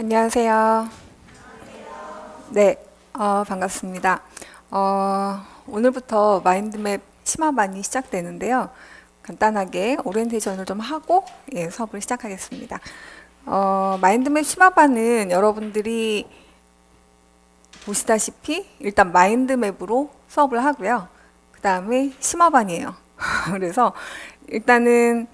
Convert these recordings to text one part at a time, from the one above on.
안녕하세요. 네, 반갑습니다. 오늘부터 마인드맵 심화반이 시작되는데요. 간단하게 오리엔테이션을 좀 하고 수업을 시작하겠습니다. 마인드맵 심화반은 여러분들이 보시다시피 일단 마인드맵으로 수업을 하고요. 그 다음에 심화반이에요. 그래서 일단은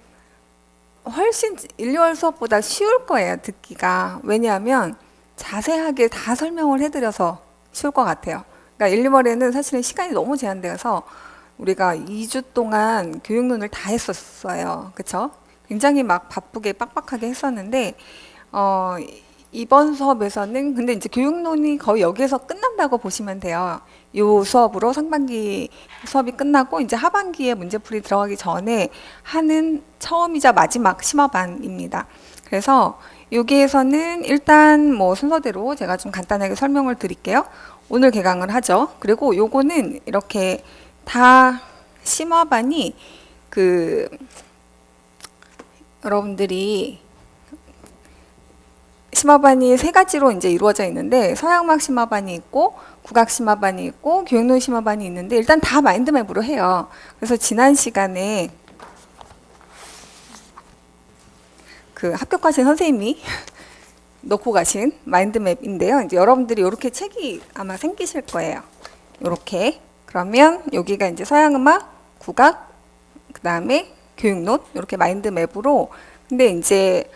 훨씬 1, 2월 수업보다 쉬울 거예요, 듣기가. 왜냐하면 자세하게 다 설명을 해드려서 쉬울 것 같아요. 그러니까 1, 2월에는 사실은 시간이 너무 제한되어서 우리가 2주 동안 교육론을 다 했었어요. 그쵸? 굉장히 막 바쁘게 빡빡하게 했었는데, 어, 이번 수업에서는 근데 이제 교육론이 거의 여기에서 끝난다고 보시면 돼요. 이 수업으로 상반기 수업이 끝나고 이제 하반기에 문제풀이 들어가기 전에 하는 처음이자 마지막 심화반입니다. 그래서 여기에서는 일단 뭐 순서대로 제가 좀 간단하게 설명을 드릴게요. 오늘 개강을 하죠. 그리고 요거는 이렇게 다 심화반이 그 여러분들이 심화반이 세 가지로 이제 이루어져 있는데 서양막 심화반이 있고 국악 심화반이 있고 교육론 심화반이 있는데 일단 다 마인드맵으로 해요. 그래서 지난 시간에 그 합격하신 선생님이 놓고 가신 마인드맵인데요. 이제 여러분들이 이렇게 책이 아마 생기실 거예요. 이렇게 그러면 여기가 이제 서양음악, 국악, 그 다음에 교육론 이렇게 마인드맵으로 근데 이제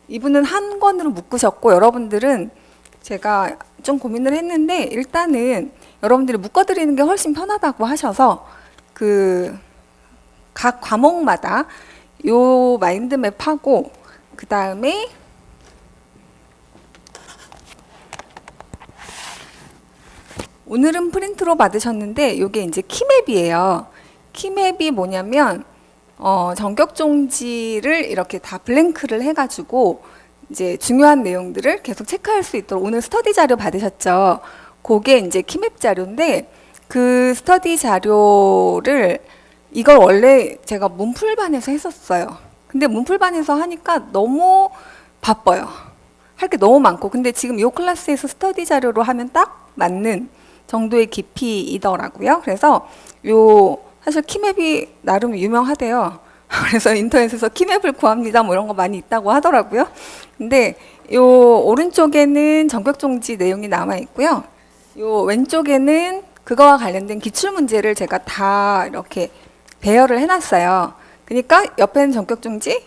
이분은 한 권으로 묶으셨고 여러분들은 제가 좀 고민을 했는데 일단은 여러분들이 묶어드리는 게 훨씬 편하다고 하셔서 그 각 과목마다 요 마인드맵하고 그 다음에 오늘은 프린트로 받으셨는데 이게 이제 키맵이에요. 키맵이 뭐냐면 전격종지를 이렇게 다 블랭크를 해가지고 이제 중요한 내용들을 계속 체크할 수 있도록 오늘 스터디 자료 받으셨죠? 그게 이제 키맵 자료인데 그 스터디 자료를 이걸 원래 제가 문풀반에서 했었어요. 근데 문풀반에서 하니까 너무 바빠요. 할 게 너무 많고 근데 지금 이 클래스에서 스터디 자료로 하면 딱 맞는 정도의 깊이이더라고요. 그래서 요 사실 키맵이 나름 유명하대요. 그래서 인터넷에서 키맵을 구합니다. 뭐 이런 거 많이 있다고 하더라고요. 근데 요 오른쪽에는 전격종지 내용이 남아 있고요. 요 왼쪽에는 그거와 관련된 기출 문제를 제가 다 이렇게 배열을 해놨어요. 그러니까 옆에는 전격종지,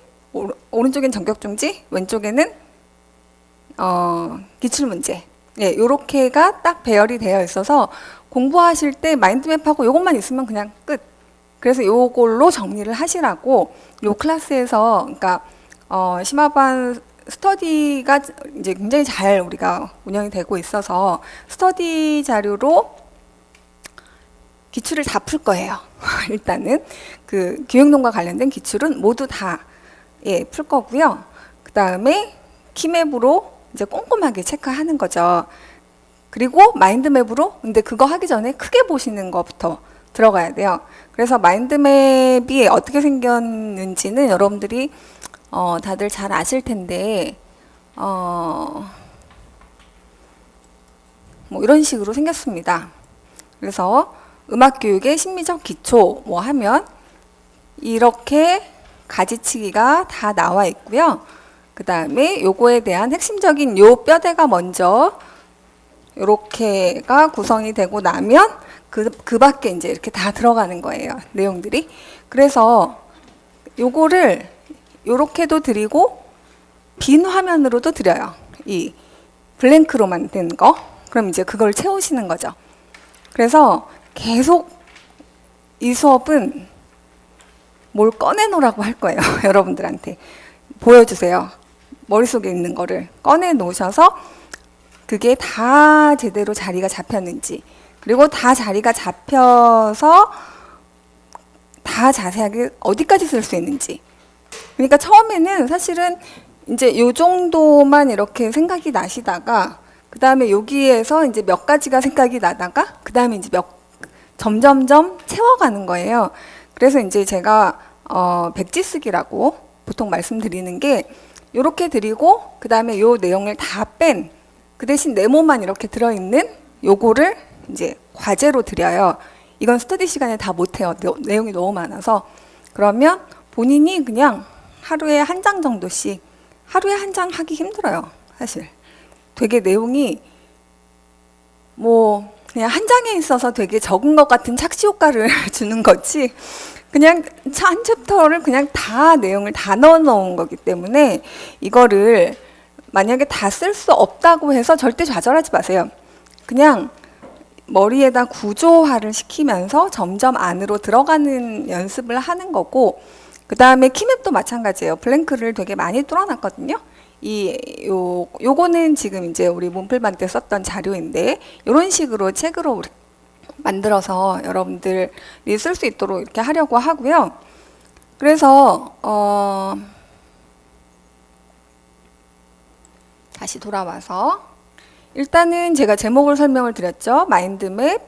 오른쪽엔 전격종지, 왼쪽에는 기출 문제. 네, 요렇게가 딱 배열이 되어 있어서 공부하실 때 마인드맵하고 요것만 있으면 그냥 끝. 그래서 요걸로 정리를 하시라고 요 클래스에서 그러니까 심화반 스터디가 이제 굉장히 잘 우리가 운영이 되고 있어서 스터디 자료로 기출을 다 풀 거예요. 일단은 그 교육론과 관련된 기출은 모두 다 풀 거고요. 그 다음에 키맵으로 이제 꼼꼼하게 체크하는 거죠. 그리고 마인드맵으로 근데 그거 하기 전에 크게 보시는 것부터 들어가야 돼요. 그래서 마인드맵이 어떻게 생겼는지는 여러분들이 다들 잘 아실 텐데 뭐 이런 식으로 생겼습니다. 그래서 음악교육의 심리적 기초 뭐 하면 이렇게 가지치기가 다 나와 있고요. 그 다음에 요거에 대한 핵심적인 요 뼈대가 먼저 요렇게가 구성이 되고 나면 그 밖에 이제 이렇게 다 들어가는 거예요. 내용들이. 그래서 요거를 요렇게도 드리고 빈 화면으로도 드려요. 이 블랭크로만 된 거. 그럼 이제 그걸 채우시는 거죠. 그래서 계속 이 수업은 뭘 꺼내놓으라고 할 거예요. 여러분들한테. 보여주세요. 머릿속에 있는 거를 꺼내놓으셔서 그게 다 제대로 자리가 잡혔는지 그리고 다 자리가 잡혀서 다 자세하게 어디까지 쓸 수 있는지 그러니까 처음에는 사실은 이제 요 정도만 이렇게 생각이 나시다가 그 다음에 여기에서 이제 몇 가지가 생각이 나다가 그 다음에 이제 점점점 채워가는 거예요. 그래서 이제 제가 백지 쓰기라고 보통 말씀드리는 게 요렇게 드리고 그 다음에 요 내용을 다 뺀 그 대신 네모만 이렇게 들어있는 요거를 이제 과제로 드려요. 이건 스터디 시간에 다 못해요. 내용이 너무 많아서. 그러면 본인이 그냥 하루에 한 장 정도씩, 하루에 한 장 하기 힘들어요, 사실. 되게 내용이 뭐 그냥 한 장에 있어서 되게 적은 것 같은 착시 효과를 주는 거지, 그냥 한 챕터를 그냥 다 내용을 다 넣어 놓은 거기 때문에 이거를 만약에 다 쓸 수 없다고 해서 절대 좌절하지 마세요. 그냥 머리에다 구조화를 시키면서 점점 안으로 들어가는 연습을 하는 거고, 그 다음에 키맵도 마찬가지예요. 블랭크를 되게 많이 뚫어놨거든요. 요거는 지금 이제 우리 문플반 때 썼던 자료인데, 이런 식으로 책으로 우리 만들어서 여러분들이 쓸 수 있도록 이렇게 하려고 하고요. 그래서 다시 돌아와서 일단은 제가 제목을 설명을 드렸죠. 마인드맵,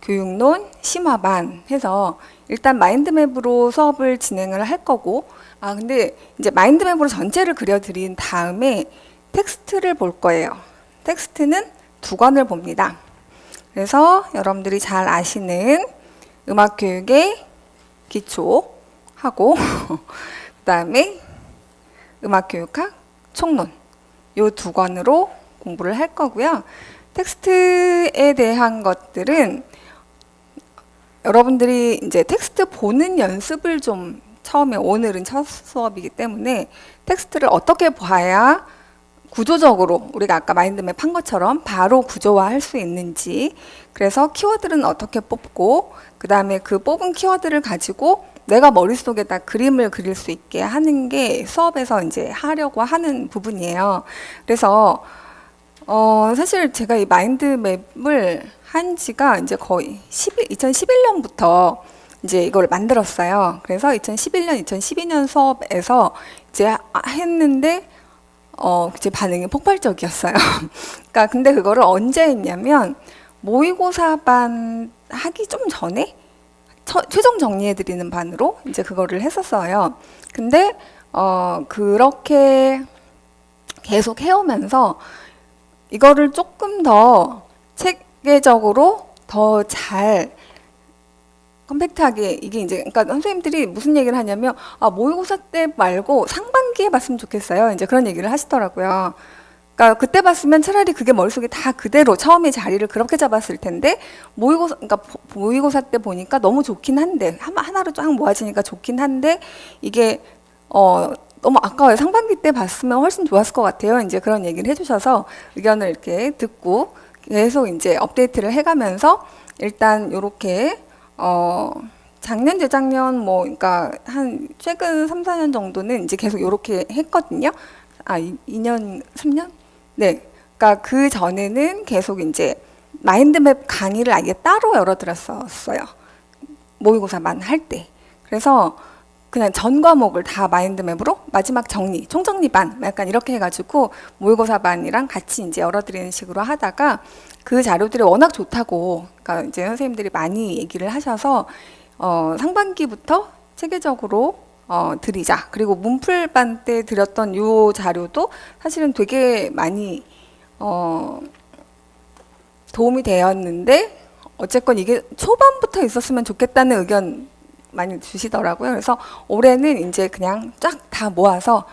교육론, 심화반 해서 일단 마인드맵으로 수업을 진행을 할 거고, 근데 이제 마인드맵으로 전체를 그려드린 다음에 텍스트를 볼 거예요. 텍스트는 2권을 봅니다. 그래서 여러분들이 잘 아시는 음악교육의 기초하고 그 다음에 음악교육학 총론, 요 2권으로 공부를 할 거고요. 텍스트에 대한 것들은 여러분들이 이제 텍스트 보는 연습을 좀 처음에, 오늘은 첫 수업이기 때문에 텍스트를 어떻게 봐야 구조적으로 우리가 아까 마인드맵 한 것처럼 바로 구조화할 수 있는지, 그래서 키워드는 어떻게 뽑고 그 다음에 그 뽑은 키워드를 가지고 내가 머릿속에다 그림을 그릴 수 있게 하는 게 수업에서 이제 하려고 하는 부분이에요. 그래서 사실 제가 이 마인드맵을 한 지가 이제 거의 2011년부터 이제 이걸 만들었어요. 그래서 2011년, 2012년 수업에서 이제 했는데 이제 반응이 폭발적이었어요. 그러니까 근데 그거를 언제 했냐면 모의고사반 하기 좀 전에 최종 정리해드리는 반으로 이제 그거를 했었어요. 근데 그렇게 계속 해오면서 이거를 조금 더 체계적으로 더 잘 컴팩트하게, 이게 이제 그러니까 선생님들이 무슨 얘기를 하냐면 모의고사 때 말고 상반기에 봤으면 좋겠어요. 이제 그런 얘기를 하시더라고요. 그러니까 그때 봤으면 차라리 그게 머릿속에 다 그대로 처음에 자리를 그렇게 잡았을 텐데, 그러니까 모의고사 때 보니까 너무 좋긴 한데, 하나로 쫙 모아지니까 좋긴 한데 이게 너무 아까워요. 상반기 때 봤으면 훨씬 좋았을 것 같아요. 이제 그런 얘기를 해주셔서 의견을 이렇게 듣고 계속 이제 업데이트를 해가면서 일단 요렇게 작년, 재작년 그러니까 한 최근 3, 4년 정도는 이제 계속 요렇게 했거든요. 2년, 3년? 네. 그러니까 그 전에는 계속 이제 마인드맵 강의를 아예 따로 열어드렸었어요. 모의고사만 할 때. 그래서 그냥 전 과목을 다 마인드맵으로 마지막 정리, 총정리반 약간 이렇게 해가지고 모의고사반이랑 같이 이제 열어드리는 식으로 하다가, 그 자료들이 워낙 좋다고, 그러니까 이제 선생님들이 많이 얘기를 하셔서 상반기부터 체계적으로 드리자. 그리고 문풀반 때 드렸던 요 자료도 사실은 되게 많이 도움이 되었는데, 어쨌건 이게 초반부터 있었으면 좋겠다는 의견 많이 주시더라고요. 그래서 올해는 이제 그냥 쫙 다 모아서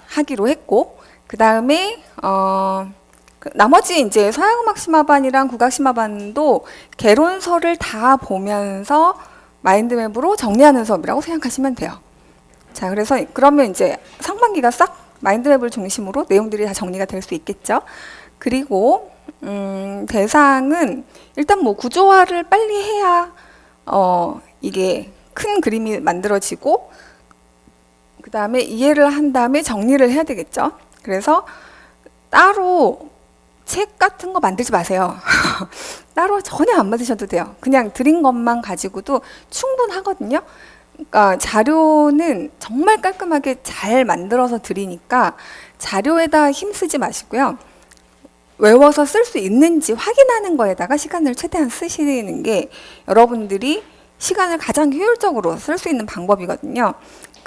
하기로 했고, 그 다음에 나머지 이제 서양음악 심화반이랑 국악 심화반도 개론서를 다 보면서 마인드맵으로 정리하는 수업이라고 생각하시면 돼요. 자, 그래서 그러면 이제 상반기가 싹 마인드맵을 중심으로 내용들이 다 정리가 될 수 있겠죠. 그리고 대상은 일단 뭐 구조화를 빨리 해야 이게 큰 그림이 만들어지고, 그 다음에 이해를 한 다음에 정리를 해야 되겠죠. 그래서 따로 책 같은 거 만들지 마세요. 따로 전혀 안 만드셔도 돼요. 그냥 드린 것만 가지고도 충분하거든요. 그러니까 자료는 정말 깔끔하게 잘 만들어서 드리니까 자료에다 힘쓰지 마시고요. 외워서 쓸 수 있는지 확인하는 거에다가 시간을 최대한 쓰시는 게 여러분들이 시간을 가장 효율적으로 쓸 수 있는 방법이거든요.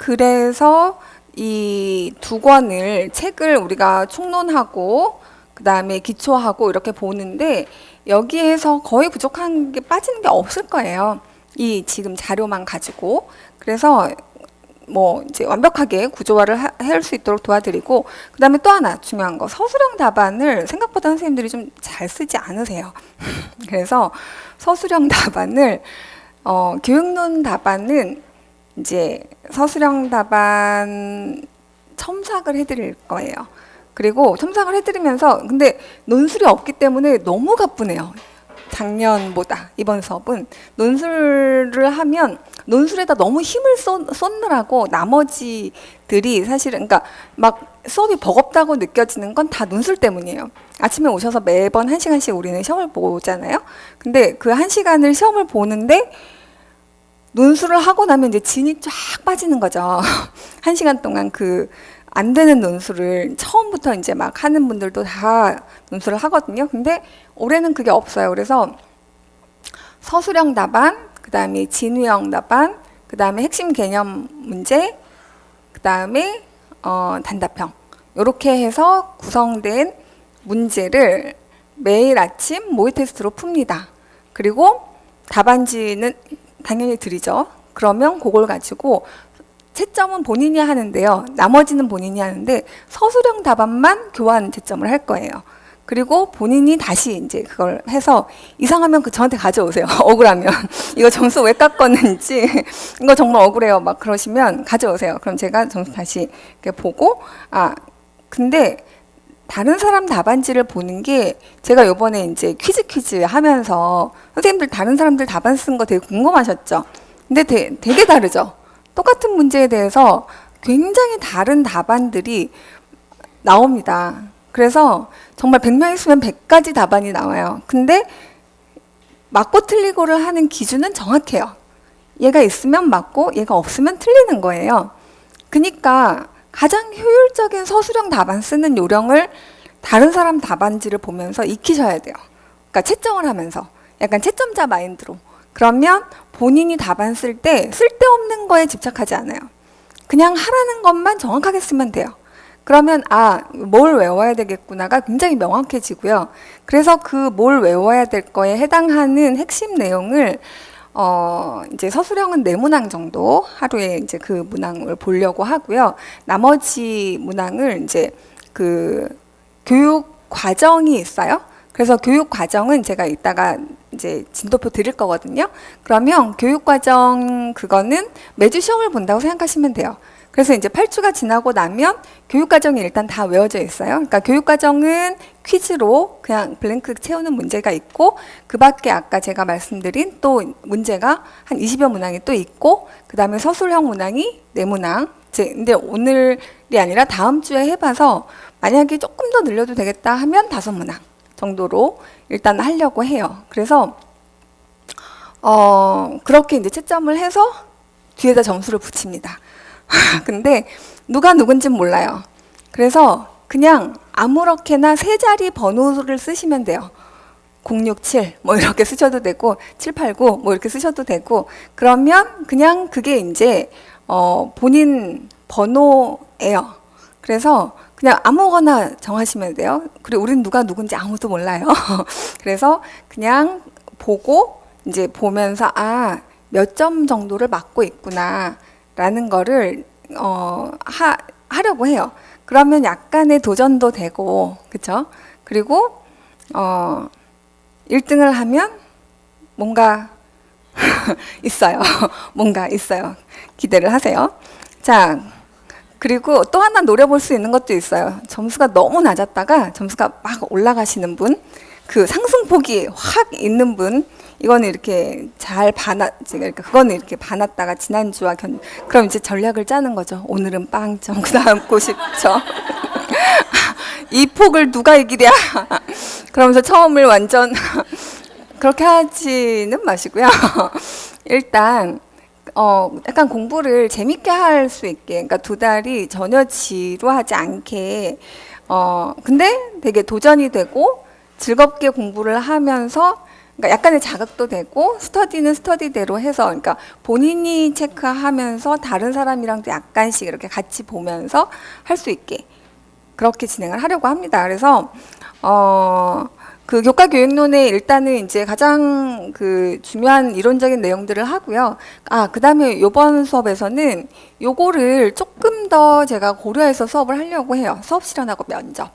그래서 이 두 권을 책을 우리가 총론하고 그다음에 기초하고 이렇게 보는데 여기에서 거의 부족한 게 빠지는 게 없을 거예요. 이 지금 자료만 가지고. 그래서 뭐 이제 완벽하게 구조화를 할 수 있도록 도와드리고 그다음에 또 하나 중요한 거 서술형 답안을 생각보다 선생님들이 좀 잘 쓰지 않으세요. 그래서 서술형 답안을 교육론 답안은 이제 서술형 답안 첨삭을 해드릴 거예요. 그리고 첨삭을 해드리면서 근데 논술이 없기 때문에 너무 가뿐해요. 작년보다 이번 수업은 논술을 하면 논술에다 너무 힘을 쏟느라고 나머지들이 사실은 그러니까 막 수업이 버겁다고 느껴지는 건 다 논술 때문이에요. 아침에 오셔서 매번 1시간씩 우리는 시험을 보잖아요. 근데 그 1시간을 시험을 보는데 논술을 하고 나면 이제 진이 쫙 빠지는 거죠. 1시간 동안 그 안 되는 논술을 처음부터 이제 막 하는 분들도 다 논술을 하거든요. 근데 올해는 그게 없어요. 그래서 서술형 답안, 그 다음에 진위형 답안, 그 다음에 핵심 개념 문제, 그 다음에 단답형 이렇게 해서 구성된 문제를 매일 아침 모의 테스트로 풉니다. 그리고 답안지는 당연히 드리죠. 그러면 그걸 가지고 채점은 본인이 하는데요. 나머지는 본인이 하는데 서술형 답안만 교환 채점을 할 거예요. 그리고 본인이 다시 이제 그걸 해서 이상하면 그 저한테 가져오세요. 억울하면 이거 점수 왜 깎았는지 이거 정말 억울해요. 막 그러시면 가져오세요. 그럼 제가 점수 다시 이렇게 보고 근데 다른 사람 답안지를 보는 게 제가 요번에 이제 퀴즈 하면서 선생님들 다른 사람들 답안 쓴 거 되게 궁금하셨죠? 근데 되게 다르죠? 똑같은 문제에 대해서 굉장히 다른 답안들이 나옵니다. 그래서 정말 100명 있으면 100가지 답안이 나와요. 근데 맞고 틀리고를 하는 기준은 정확해요. 얘가 있으면 맞고 얘가 없으면 틀리는 거예요. 그러니까 가장 효율적인 서술형 답안 쓰는 요령을 다른 사람 답안지를 보면서 익히셔야 돼요. 그러니까 채점을 하면서 약간 채점자 마인드로. 그러면 본인이 답안 쓸 때 쓸데없는 거에 집착하지 않아요. 그냥 하라는 것만 정확하게 쓰면 돼요. 그러면 뭘 외워야 되겠구나가 굉장히 명확해지고요. 그래서 그 뭘 외워야 될 거에 해당하는 핵심 내용을 이제 서술형은 4문항 정도 하루에 이제 그 문항을 보려고 하고요. 나머지 문항을 이제 그 교육 과정이 있어요. 그래서 교육 과정은 제가 이따가 이제 진도표 드릴 거거든요. 그러면 교육 과정 그거는 매주 시험을 본다고 생각하시면 돼요. 그래서 이제 8주가 지나고 나면 교육과정이 일단 다 외워져 있어요. 그러니까 교육과정은 퀴즈로 그냥 블랭크 채우는 문제가 있고 그 밖에 아까 제가 말씀드린 또 문제가 한 20여 문항이 또 있고 그 다음에 서술형 문항이 4문항. 근데 오늘이 아니라 다음 주에 해봐서 만약에 조금 더 늘려도 되겠다 하면 5문항 정도로 일단 하려고 해요. 그래서 그렇게 이제 채점을 해서 뒤에다 점수를 붙입니다. 근데 누가 누군지는 몰라요. 그래서 그냥 아무렇게나 3자리 번호를 쓰시면 돼요. 067 뭐 이렇게 쓰셔도 되고 789 뭐 이렇게 쓰셔도 되고 그러면 그냥 그게 이제 본인 번호예요. 그래서 그냥 아무거나 정하시면 돼요. 그리고 우린 누가 누군지 아무도 몰라요. 그래서 그냥 보고 이제 보면서 몇 점 정도를 맞고 있구나 라는 거를 하려고 해요. 그러면 약간의 도전도 되고 그쵸? 그리고 1등을 하면 뭔가 있어요. 뭔가 있어요. 기대를 하세요. 자, 그리고 또 하나 노려볼 수 있는 것도 있어요. 점수가 너무 낮았다가 점수가 막 올라가시는 분, 그 상승폭이 확 있는 분, 이거는 이렇게 그거는 이렇게 봐놨다가 지난주와 그럼 이제 전략을 짜는 거죠. 오늘은 빵점, 그 다음 90점. 이 폭을 누가 이기랴. 그러면서 처음을 완전 그렇게 하지는 마시고요. 일단 약간 공부를 재밌게 할 수 있게, 그러니까 2달이 전혀 지루하지 않게, 근데 되게 도전이 되고 즐겁게 공부를 하면서 그러니까 약간의 자극도 되고 스터디는 스터디대로 해서 그러니까 본인이 체크하면서 다른 사람이랑도 약간씩 이렇게 같이 보면서 할 수 있게 그렇게 진행을 하려고 합니다. 그래서 그 교과 교육론에 일단은 이제 가장 그 중요한 이론적인 내용들을 하고요. 그다음에 이번 수업에서는 요거를 조금 더 제가 고려해서 수업을 하려고 해요. 수업 실현하고 면접.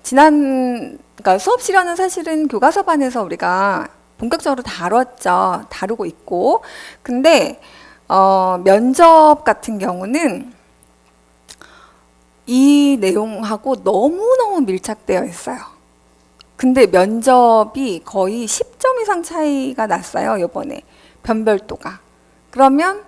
그러니까 수업 실현은 사실은 교과서반에서 우리가 본격적으로 다루고 있고, 근데 면접 같은 경우는 이 내용하고 너무너무 밀착되어 있어요. 근데 면접이 거의 10점 이상 차이가 났어요, 요번에. 변별도가. 그러면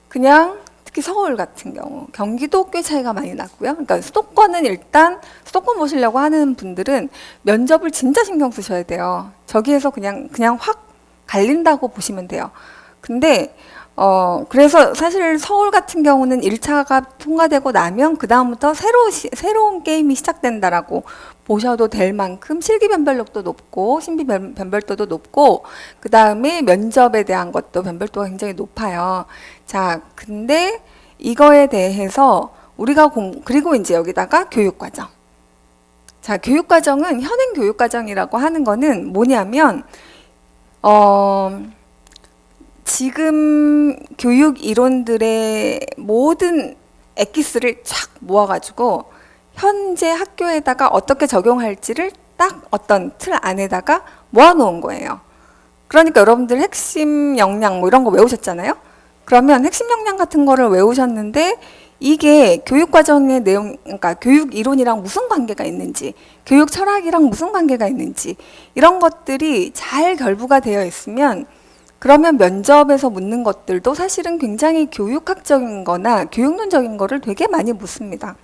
그냥 특히 서울 같은 경우, 경기도 꽤 차이가 많이 났고요. 그러니까 수도권은 일단 수도권 보시려고 하는 분들은 면접을 진짜 신경 쓰셔야 돼요. 저기에서 그냥 확 갈린다고 보시면 돼요. 근데 그래서 사실 서울 같은 경우는 1차가 통과되고 나면 그다음부터 새로운 게임이 시작된다라고 보셔도 될 만큼 실기 변별력도 높고 신비 변별도도 높고 그다음에 면접에 대한 것도 변별도가 굉장히 높아요. 자, 근데 이거에 대해서 우리가 그리고 이제 여기다가 교육과정. 자, 교육과정은 현행 교육과정이라고 하는 거는 뭐냐면 지금 교육 이론들의 모든 엑기스를 쫙 모아가지고 현재 학교에다가 어떻게 적용할지를 딱 어떤 틀 안에다가 모아놓은 거예요. 그러니까 여러분들 핵심 역량 뭐 이런 거 외우셨잖아요. 그러면 핵심 역량 같은 거를 외우셨는데 이게 교육과정의 내용, 그러니까 교육 이론이랑 무슨 관계가 있는지, 교육 철학이랑 무슨 관계가 있는지 이런 것들이 잘 결부가 되어 있으면 그러면 면접에서 묻는 것들도 사실은 굉장히 교육학적인 거나 교육론적인 거를 되게 많이 묻습니다.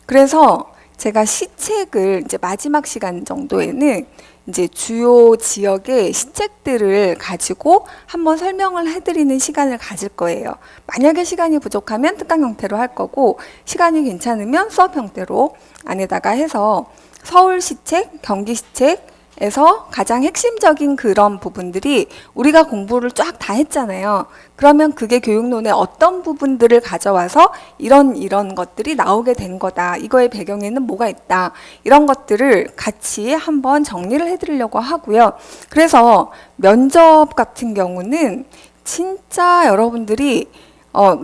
그래서 제가 시책을 이제 마지막 시간 정도에는 이제 주요 지역의 시책들을 가지고 한번 설명을 해드리는 시간을 가질 거예요. 만약에 시간이 부족하면 특강 형태로 할 거고 시간이 괜찮으면 수업 형태로 안에다가 해서 서울 시책, 경기 시책에서 가장 핵심적인 그런 부분들이 우리가 공부를 쫙 다 했잖아요. 그러면 그게 교육론의 어떤 부분들을 가져와서 이런 것들이 나오게 된 거다. 이거의 배경에는 뭐가 있다. 이런 것들을 같이 한번 정리를 해드리려고 하고요. 그래서 면접 같은 경우는 진짜 여러분들이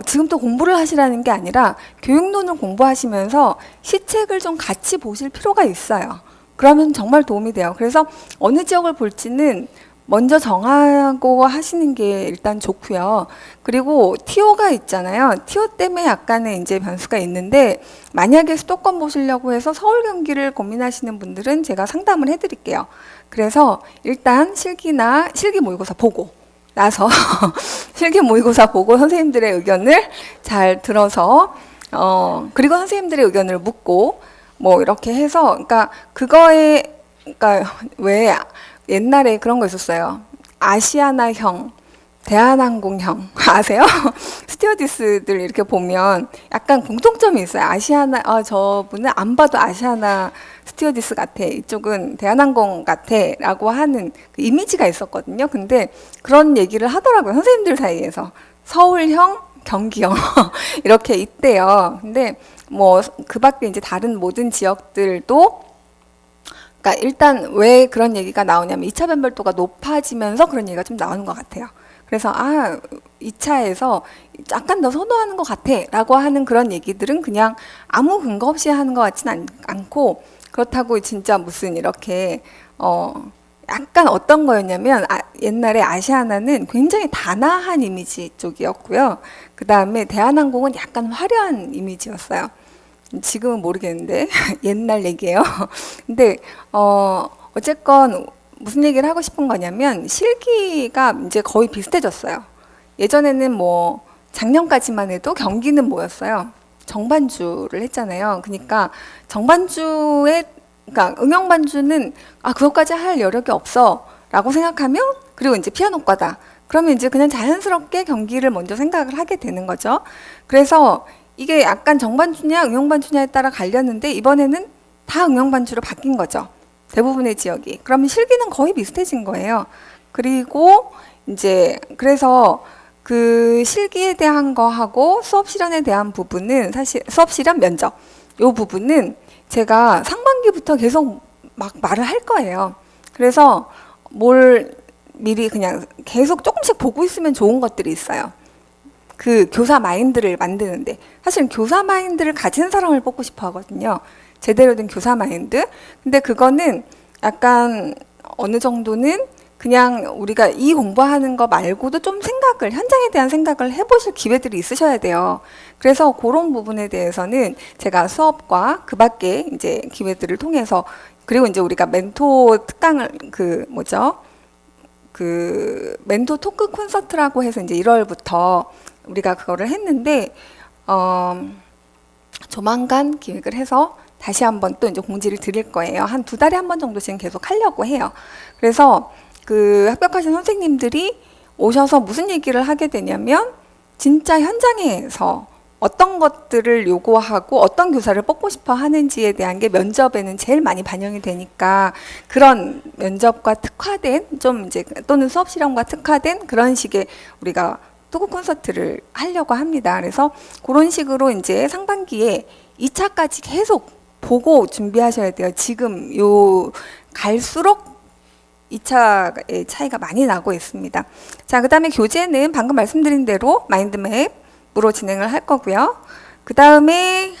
지금부터 공부를 하시라는 게 아니라 교육론을 공부하시면서 시책을 좀 같이 보실 필요가 있어요. 그러면 정말 도움이 돼요. 그래서 어느 지역을 볼지는 먼저 정하고 하시는 게 일단 좋고요. 그리고 TO가 있잖아요. TO 때문에 약간의 이제 변수가 있는데 만약에 수도권 보시려고 해서 서울 경기를 고민하시는 분들은 제가 상담을 해드릴게요. 그래서 일단 실기 모의고사 보고 나서 실기 모의고사 보고 선생님들의 의견을 잘 들어서 그리고 선생님들의 의견을 묻고 뭐 이렇게 해서 그러니까 왜 옛날에 그런 거 있었어요. 아시아나형, 대한항공형 아세요? 스튜어디스들 이렇게 보면 약간 공통점이 있어요. 저분은 안 봐도 아시아나 스튜어디스 같아. 이쪽은 대한항공 같아. 라고 하는 그 이미지가 있었거든요. 근데 그런 얘기를 하더라고요. 선생님들 사이에서. 서울형, 경기형 이렇게 있대요. 근데 뭐 그 밖에 이제 다른 모든 지역들도 그러니까 일단 왜 그런 얘기가 나오냐면 2차 변별도가 높아지면서 그런 얘기가 좀 나오는 것 같아요. 그래서 2차에서 약간 더 선호하는 것 같아 라고 하는 그런 얘기들은 그냥 아무 근거 없이 하는 것 같지는 않고 그렇다고 진짜 무슨 이렇게 약간 어떤 거였냐면 옛날에 아시아나는 굉장히 단아한 이미지 쪽이었고요. 그 다음에 대한항공은 약간 화려한 이미지였어요. 지금은 모르겠는데 옛날 얘기예요. 근데 어쨌건 무슨 얘기를 하고 싶은 거냐면 실기가 이제 거의 비슷해졌어요. 예전에는 뭐 작년까지만 해도 경기는 뭐였어요? 정반주를 했잖아요. 그러니까 그러니까 응용반주는 그것까지 할 여력이 없어 라고 생각하면 그리고 이제 피아노과다. 그러면 이제 그냥 자연스럽게 경기를 먼저 생각을 하게 되는 거죠. 그래서 이게 약간 정반주냐 응용반주냐에 따라 갈렸는데 이번에는 다 응용반주로 바뀐 거죠. 대부분의 지역이. 그러면 실기는 거의 비슷해진 거예요. 그리고 이제 그래서 그 실기에 대한 거하고 수업 실현에 대한 부분은 사실 수업 실현 면접 요 부분은 제가 상반기부터 계속 막 말을 할 거예요. 그래서 뭘 미리 그냥 계속 조금씩 보고 있으면 좋은 것들이 있어요. 그 교사 마인드를 만드는데 사실 교사 마인드를 가진 사람을 뽑고 싶어 하거든요. 제대로 된 교사 마인드. 근데 그거는 약간 어느 정도는 그냥 우리가 이 공부하는 거 말고도 좀 생각을, 현장에 대한 생각을 해보실 기회들이 있으셔야 돼요. 그래서 그런 부분에 대해서는 제가 수업과 그 밖에 이제 기회들을 통해서, 그리고 이제 우리가 멘토 특강을, 멘토 토크 콘서트라고 해서 이제 1월부터 우리가 그거를 했는데, 조만간 기획을 해서 다시 한번 또 이제 공지를 드릴 거예요. 한 2달에 한 번 정도씩은 계속 하려고 해요. 그래서 그 합격하신 선생님들이 오셔서 무슨 얘기를 하게 되냐면 진짜 현장에서 어떤 것들을 요구하고 어떤 교사를 뽑고 싶어 하는지에 대한 게 면접에는 제일 많이 반영이 되니까 그런 면접과 특화된 좀 이제 또는 수업 실험과 특화된 그런 식의 우리가 토크 콘서트를 하려고 합니다. 그래서 그런 식으로 이제 상반기에 2차까지 계속 보고 준비하셔야 돼요. 지금 요 갈수록 2차의 차이가 많이 나고 있습니다. 자, 그 다음에 교재는 방금 말씀드린 대로 마인드맵으로 진행을 할 거고요. 그 다음에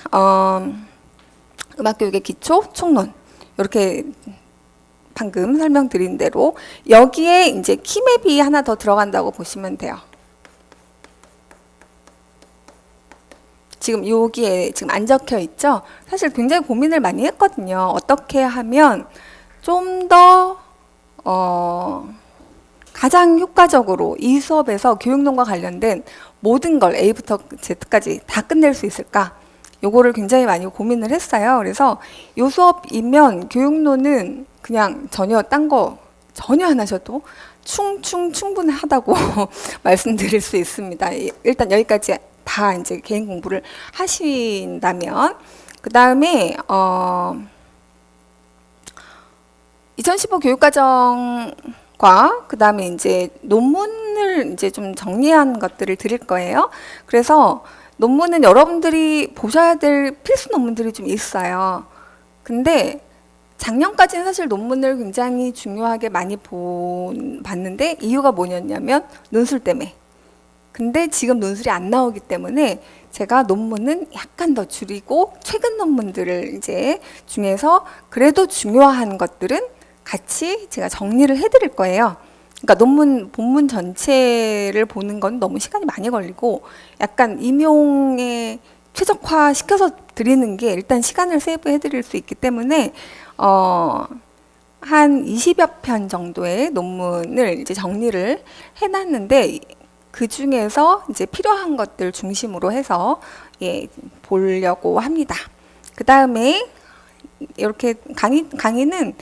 음악교육의 기초, 총론 이렇게 방금 설명드린 대로 여기에 이제 키맵이 하나 더 들어간다고 보시면 돼요. 지금 여기에 지금 안 적혀 있죠? 사실 굉장히 고민을 많이 했거든요. 어떻게 하면 좀 더 가장 효과적으로 이 수업에서 교육론과 관련된 모든 걸 A부터 Z까지 다 끝낼 수 있을까? 요거를 굉장히 많이 고민을 했어요. 그래서 요 수업이면 교육론은 그냥 전혀 딴 거 전혀 안 하셔도 충분하다고 말씀드릴 수 있습니다. 일단 여기까지 다 이제 개인 공부를 하신다면, 그 다음에 2015 교육과정과 그 다음에 이제 논문을 이제 좀 정리한 것들을 드릴 거예요. 그래서 논문은 여러분들이 보셔야 될 필수 논문들이 좀 있어요. 근데 작년까지는 사실 논문을 굉장히 중요하게 많이 봤는데 이유가 뭐였냐면 논술 때문에. 근데 지금 논술이 안 나오기 때문에 제가 논문은 약간 더 줄이고 최근 논문들을 이제 중에서 그래도 중요한 것들은 같이 제가 정리를 해드릴 거예요. 그러니까 논문 본문 전체를 보는 건 너무 시간이 많이 걸리고 약간 임용에 최적화 시켜서 드리는 게 일단 시간을 세이브해 드릴 수 있기 때문에 한 20여 편 정도의 논문을 이제 정리를 해놨는데 그 중에서 이제 필요한 것들 중심으로 해서 보려고 합니다. 그 다음에 이렇게 강의는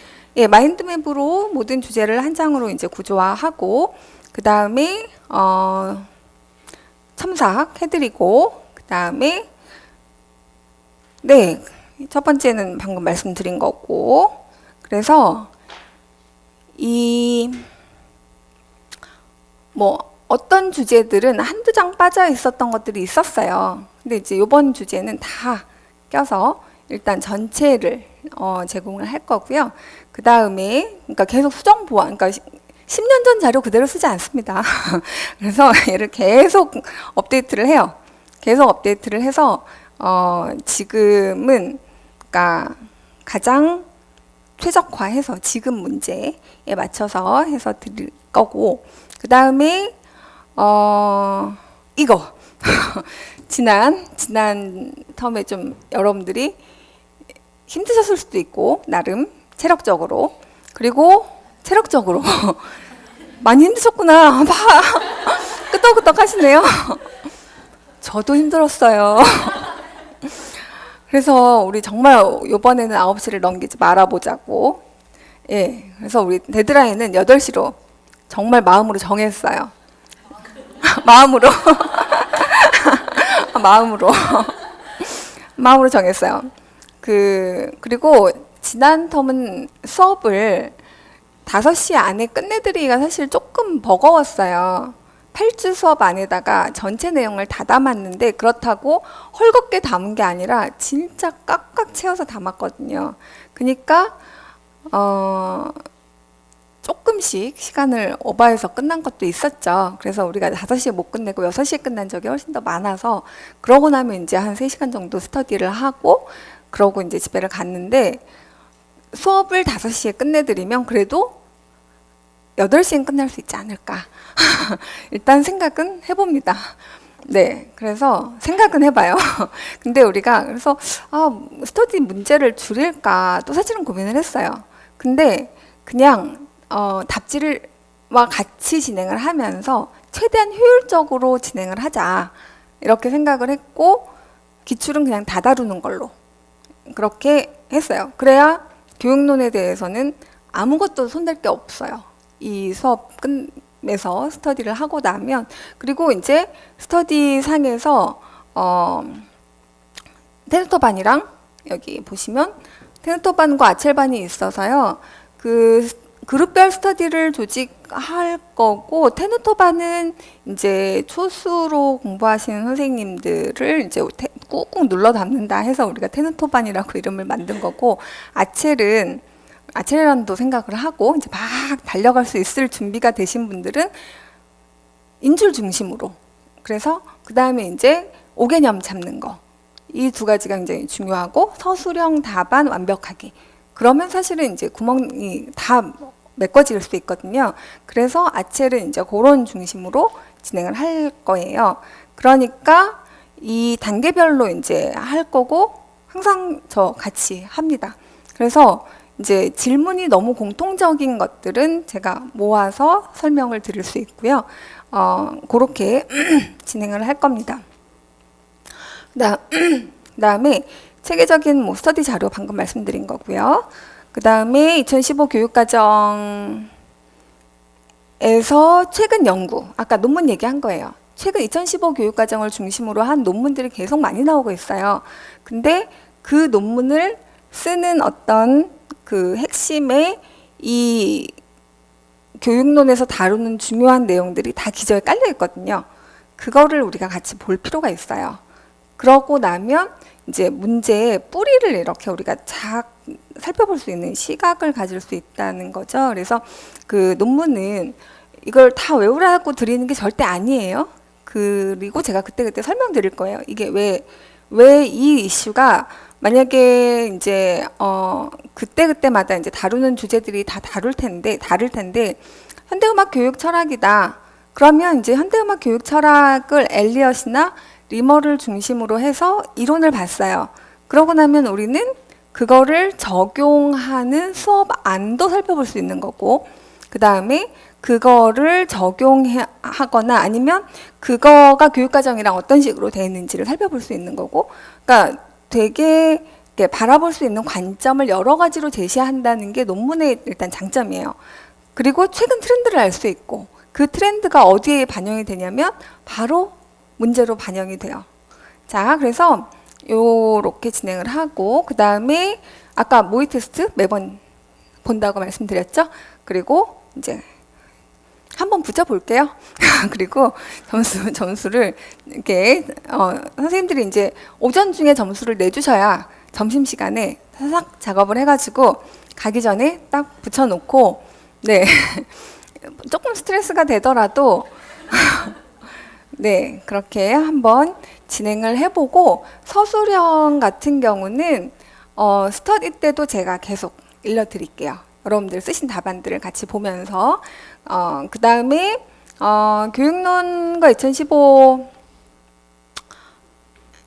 마인드맵으로 모든 주제를 한 장으로 이제 구조화하고 그 다음에 첨삭해드리고 그 다음에 첫 번째는 방금 말씀드린 거고, 그래서 어떤 주제들은 한두 장 빠져 있었던 것들이 있었어요. 근데 이제 이번 주제는 다 껴서 일단 전체를 제공을 할 거고요. 그 다음에 그러니까 계속 수정 보완, 그러니까 10년 전 자료 그대로 쓰지 않습니다. 그래서 얘를 계속 업데이트를 해요. 계속 업데이트를 해서 지금은 그러니까 가장 최적화해서 지금 문제에 맞춰서 해서 드릴 거고, 그 다음에 이거 지난 텀에 좀 여러분들이 힘드셨을 수도 있고 나름 체력적으로, 그리고 체력적으로 많이 힘드셨구나. 끄떡끄떡 하시네요. 저도 힘들었어요. 그래서 우리 정말 이번에는 9시를 넘기지 말아보자고. 그래서 우리 데드라인은 8시로 정말 마음으로 정했어요. 마음으로 마음으로 정했어요. 그리고 지난 텀은 수업을 5시 안에 끝내드리기가 사실 조금 버거웠어요. 8주 수업 안에다가 전체 내용을 다 담았는데 그렇다고 헐겁게 담은 게 아니라 진짜 꽉꽉 채워서 담았거든요. 그러니까 조금씩 시간을 오버해서 끝난 것도 있었죠. 그래서 우리가 5시에 못 끝내고 6시에 끝난 적이 훨씬 더 많아서 그러고 나면 이제 한 3시간 정도 스터디를 하고 그러고 이제 집에를 갔는데 수업을 5시에 끝내드리면 그래도 8시엔 끝날 수 있지 않을까. 일단 생각은 해봅니다. 네, 그래서 생각은 해봐요. 근데 우리가 그래서 스터디 문제를 줄일까 또 사실은 고민을 했어요. 근데 그냥 답지와 같이 진행을 하면서 최대한 효율적으로 진행을 하자 이렇게 생각을 했고 기출은 그냥 다 다루는 걸로 그렇게 했어요. 그래야 교육론에 대해서는 아무것도 손댈 게 없어요. 이 수업 끝내서 스터디를 하고 나면 그리고 이제 스터디 상에서 테누토반이랑 여기 보시면 테누토반과 아첼반이 있어서요. 그 그룹별 스터디를 조직할 거고 테누토반은 이제 초수로 공부하시는 선생님들을 이제 꾹꾹 눌러 담는다 해서 우리가 테누토반이라고 이름을 만든 거고 아체르란도 생각을 하고 이제 막 달려갈 수 있을 준비가 되신 분들은 인출 중심으로 그래서 그 다음에 이제 5개념 잡는 거 이 2가지가 굉장히 중요하고 서술형 답안 완벽하게 그러면 사실은 이제 구멍이 다 메꿔질 수 있거든요. 그래서 아체는 이제 그런 중심으로 진행을 할 거예요. 그러니까 이 단계별로 이제 할 거고 항상 저 같이 합니다. 그래서 이제 질문이 너무 공통적인 것들은 제가 모아서 설명을 드릴 수 있고요. 그렇게 진행을 할 겁니다. 그다음에 체계적인 뭐 스터디 자료 방금 말씀드린 거고요. 그다음에 2015 교육과정에서 최근 연구, 아까 논문 얘기한 거예요. 최근 2015 교육과정을 중심으로 한 논문들이 계속 많이 나오고 있어요. 근데 그 논문을 쓰는 어떤 그 핵심의 이 교육론에서 다루는 중요한 내용들이 다 기저에 깔려 있거든요. 그거를 우리가 같이 볼 필요가 있어요. 그러고 나면 이제 문제의 뿌리를 이렇게 우리가 살펴볼 수 있는 시각을 가질 수 있다는 거죠. 그래서 그 논문은 이걸 다 외우라고 드리는 게 절대 아니에요. 그리고 제가 그때그때 설명드릴 거예요. 이게 왜 이 이슈가 만약에 이제 그때그때마다 이제 다루는 주제들이 다 다를 텐데 현대음악 교육 철학이다. 그러면 이제 현대음악 교육 철학을 엘리엇이나 리머를 중심으로 해서 이론을 봤어요. 그러고 나면 우리는 그거를 적용하는 수업안도 살펴볼 수 있는 거고 그 다음에 그거를 적용하거나 아니면 그거가 교육과정이랑 어떤 식으로 되어 있는지를 살펴볼 수 있는 거고 그러니까 되게 바라볼 수 있는 관점을 여러 가지로 제시한다는 게 논문의 일단 장점이에요. 그리고 최근 트렌드를 알 수 있고 그 트렌드가 어디에 반영이 되냐면 바로 문제로 반영이 돼요. 자, 그래서 요렇게 진행을 하고 그 다음에 아까 모의 테스트 매번 본다고 말씀드렸죠. 그리고 이제 한번 붙여볼게요. 그리고 점수를 이렇게 선생님들이 이제 오전 중에 점수를 내주셔야 점심시간에 사삭 작업을 해가지고 가기 전에 딱 붙여놓고 네 조금 스트레스가 되더라도 네, 그렇게 한번 진행을 해보고 서술형 같은 경우는 스터디 때도 제가 계속 일러드릴게요. 여러분들 쓰신 답안들을 같이 보면서 그 다음에 교육론과 2015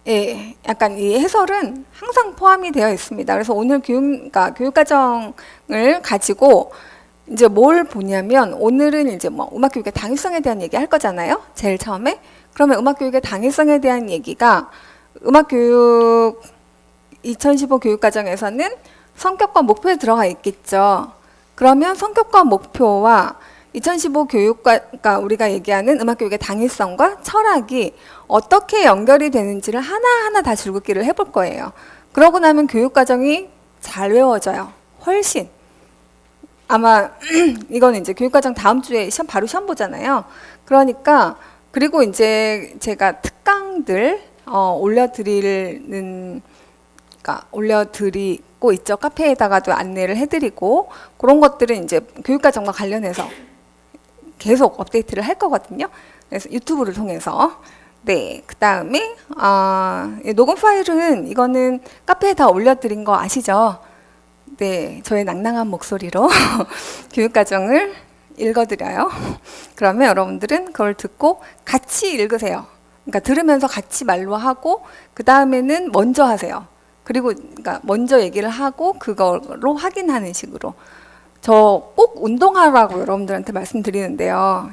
예, 약간 이 해설은 항상 포함이 되어 있습니다. 그래서 오늘 교육과정을 가지고 이제 뭘 보냐면 오늘은 이제 뭐 음악교육의 당위성에 대한 얘기 할 거잖아요. 제일 처음에. 그러면 음악교육의 당위성에 대한 얘기가 음악교육 2015 교육과정에서는 성격과 목표에 들어가 있겠죠. 그러면 성격과 목표와 2015 교육과 우리가 얘기하는 음악교육의 당위성과 철학이 어떻게 연결이 되는지를 하나하나 다 줄긋기를 해볼 거예요. 그러고 나면 교육과정이 잘 외워져요. 훨씬. 아마 이거는 이제 교육과정 다음 주에 바로 시험 보잖아요. 그러니까 그리고 이제 제가 특강들 올려드리는 그러니까 올려드리고 있죠. 카페에다가도 안내를 해드리고 그런 것들은 이제 교육과정과 관련해서 계속 업데이트를 할 거거든요. 그래서 유튜브를 통해서 네, 그 다음에 녹음 파일은 이거는 카페에 다 올려드린 거 아시죠? 네, 저의 낭낭한 목소리로 교육과정을 읽어드려요. 그러면 여러분들은 그걸 듣고 같이 읽으세요. 그러니까 들으면서 같이 말로 하고 그 다음에는 먼저 하세요. 그리고 그러니까 먼저 얘기를 하고 그걸로 확인하는 식으로. 저 꼭 운동하라고 여러분들한테 말씀드리는데요.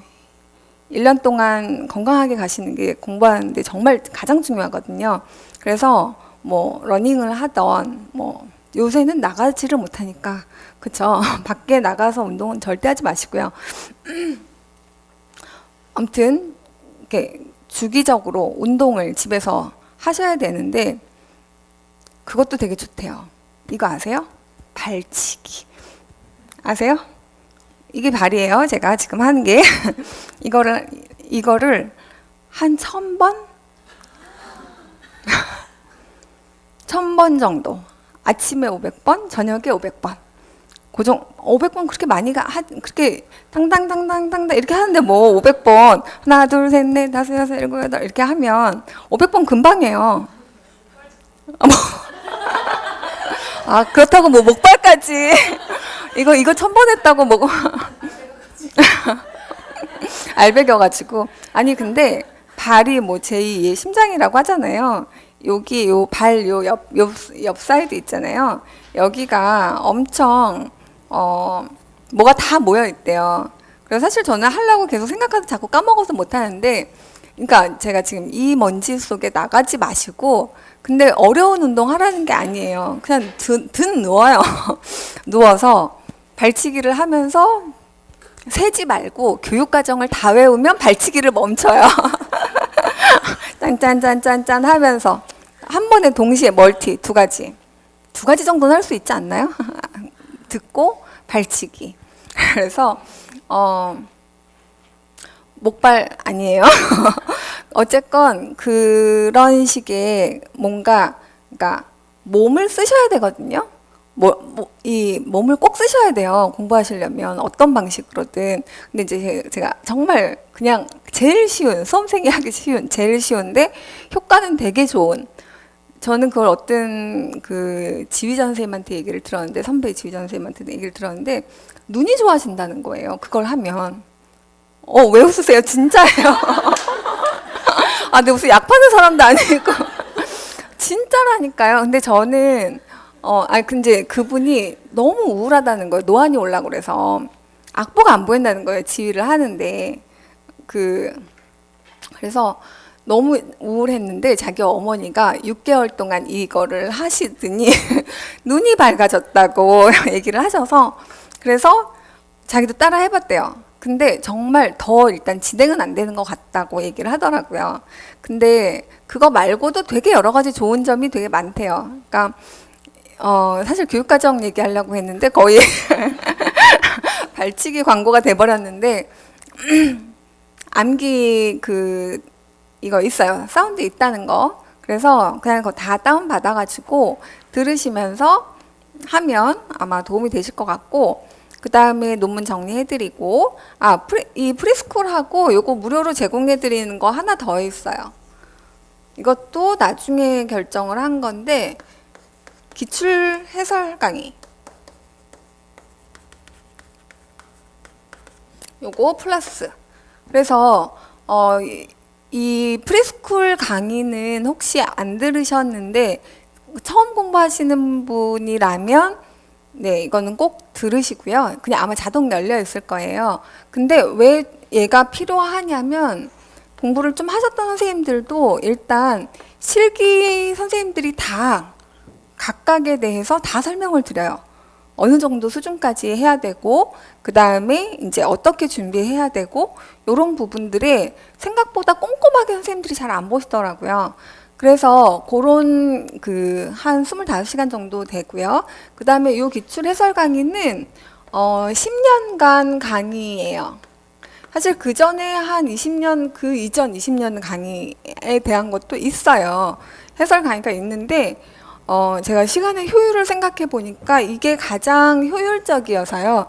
1년 동안 건강하게 가시는 게 공부하는데 정말 가장 중요하거든요. 그래서 뭐 러닝을 하던 뭐 요새는 나가지를 못하니까 그쵸? 밖에 나가서 운동은 절대 하지 마시고요. 아무튼 이렇게 주기적으로 운동을 집에서 하셔야 되는데 그것도 되게 좋대요. 이거 아세요? 발치기. 아세요? 이게 발이에요. 제가 지금 하는 게 이거를 한 1000번? 1000번 정도. 아침에 500번, 저녁에 500번. 고정 500번 그렇게 많이 그렇게 당당당당당 이렇게 하는데 뭐 500번 하나 둘 셋 넷 다섯 여섯 일곱 여덟 이렇게 하면 500번 금방이에요. 그렇다고 뭐 목발까지 이거 1000번 했다고 뭐 알배겨가지고 아니 근데 발이 뭐 제2의 심장이라고 하잖아요. 여기 요 발 요 옆 사이드 있잖아요. 여기가 엄청 뭐가 다 모여 있대요. 그래서 사실 저는 하려고 계속 생각하다 자꾸 까먹어서 못 하는데, 그러니까 제가 지금 이 먼지 속에 나가지 마시고, 근데 어려운 운동 하라는 게 아니에요. 그냥 누워요. 누워서 발치기를 하면서 세지 말고 교육과정을 다 외우면 발치기를 멈춰요. 짠짠짠짠짠 하면서 한 번에 동시에 멀티 두 가지 정도는 할 수 있지 않나요? 듣고 발치기. 그래서 목발 아니에요. 어쨌건 그런 식의 뭔가 그러니까 몸을 쓰셔야 되거든요. 이 몸을 꼭 쓰셔야 돼요. 공부하시려면 어떤 방식으로든. 근데 이제 제가 정말 그냥 제일 쉬운 수험생이 하기 쉬운 제일 쉬운데 효과는 되게 좋은. 저는 그걸 어떤 그 지휘자 선생님한테 얘기를 들었는데 선배 지휘자 선생님한테 얘기를 들었는데 눈이 좋아진다는 거예요. 그걸 하면. 왜 웃으세요? 진짜예요. 근데 무슨 약 파는 사람도 아니고 진짜라니까요. 근데 저는 근데 그분이 너무 우울하다는 거예요. 노안이 올라고 그래서 악보가 안 보인다는 거예요. 지휘를 하는데 그래서 너무 우울했는데 자기 어머니가 6개월 동안 이거를 하시더니 눈이 밝아졌다고 얘기를 하셔서 그래서 자기도 따라 해봤대요. 근데 정말 더 일단 진행은 안 되는 것 같다고 얘기를 하더라고요. 근데 그거 말고도 되게 여러 가지 좋은 점이 되게 많대요. 그러니까 사실 교육과정 얘기하려고 했는데 거의 발치기 광고가 돼버렸는데 암기 이거 있어요. 사운드 있다는 거. 그래서 그냥 그거 다 다운 받아가지고 들으시면서 하면 아마 도움이 되실 것 같고, 그 다음에 논문 정리해드리고, 이 프리스쿨하고 요거 무료로 제공해드리는 거 하나 더 있어요. 이것도 나중에 결정을 한 건데, 기출 해설 강의. 요거 플러스. 그래서 이 프리스쿨 강의는 혹시 안 들으셨는데 처음 공부하시는 분이라면 네, 이거는 꼭 들으시고요. 그냥 아마 자동 열려 있을 거예요. 근데 왜 얘가 필요하냐면 공부를 좀 하셨던 선생님들도 일단 실기 선생님들이 다 각각에 대해서 다 설명을 드려요. 어느 정도 수준까지 해야 되고, 그 다음에 이제 어떻게 준비해야 되고, 이런 부분들에 생각보다 꼼꼼하게 선생님들이 잘 안 보시더라고요. 그래서 그런 한 25시간 정도 되고요. 그 다음에 요 기출 해설 강의는 10년간 강의예요. 사실 그 전에 한 20년, 그 이전 20년 강의에 대한 것도 있어요. 해설 강의가 있는데, 제가 시간의 효율을 생각해 보니까 이게 가장 효율적이어서요.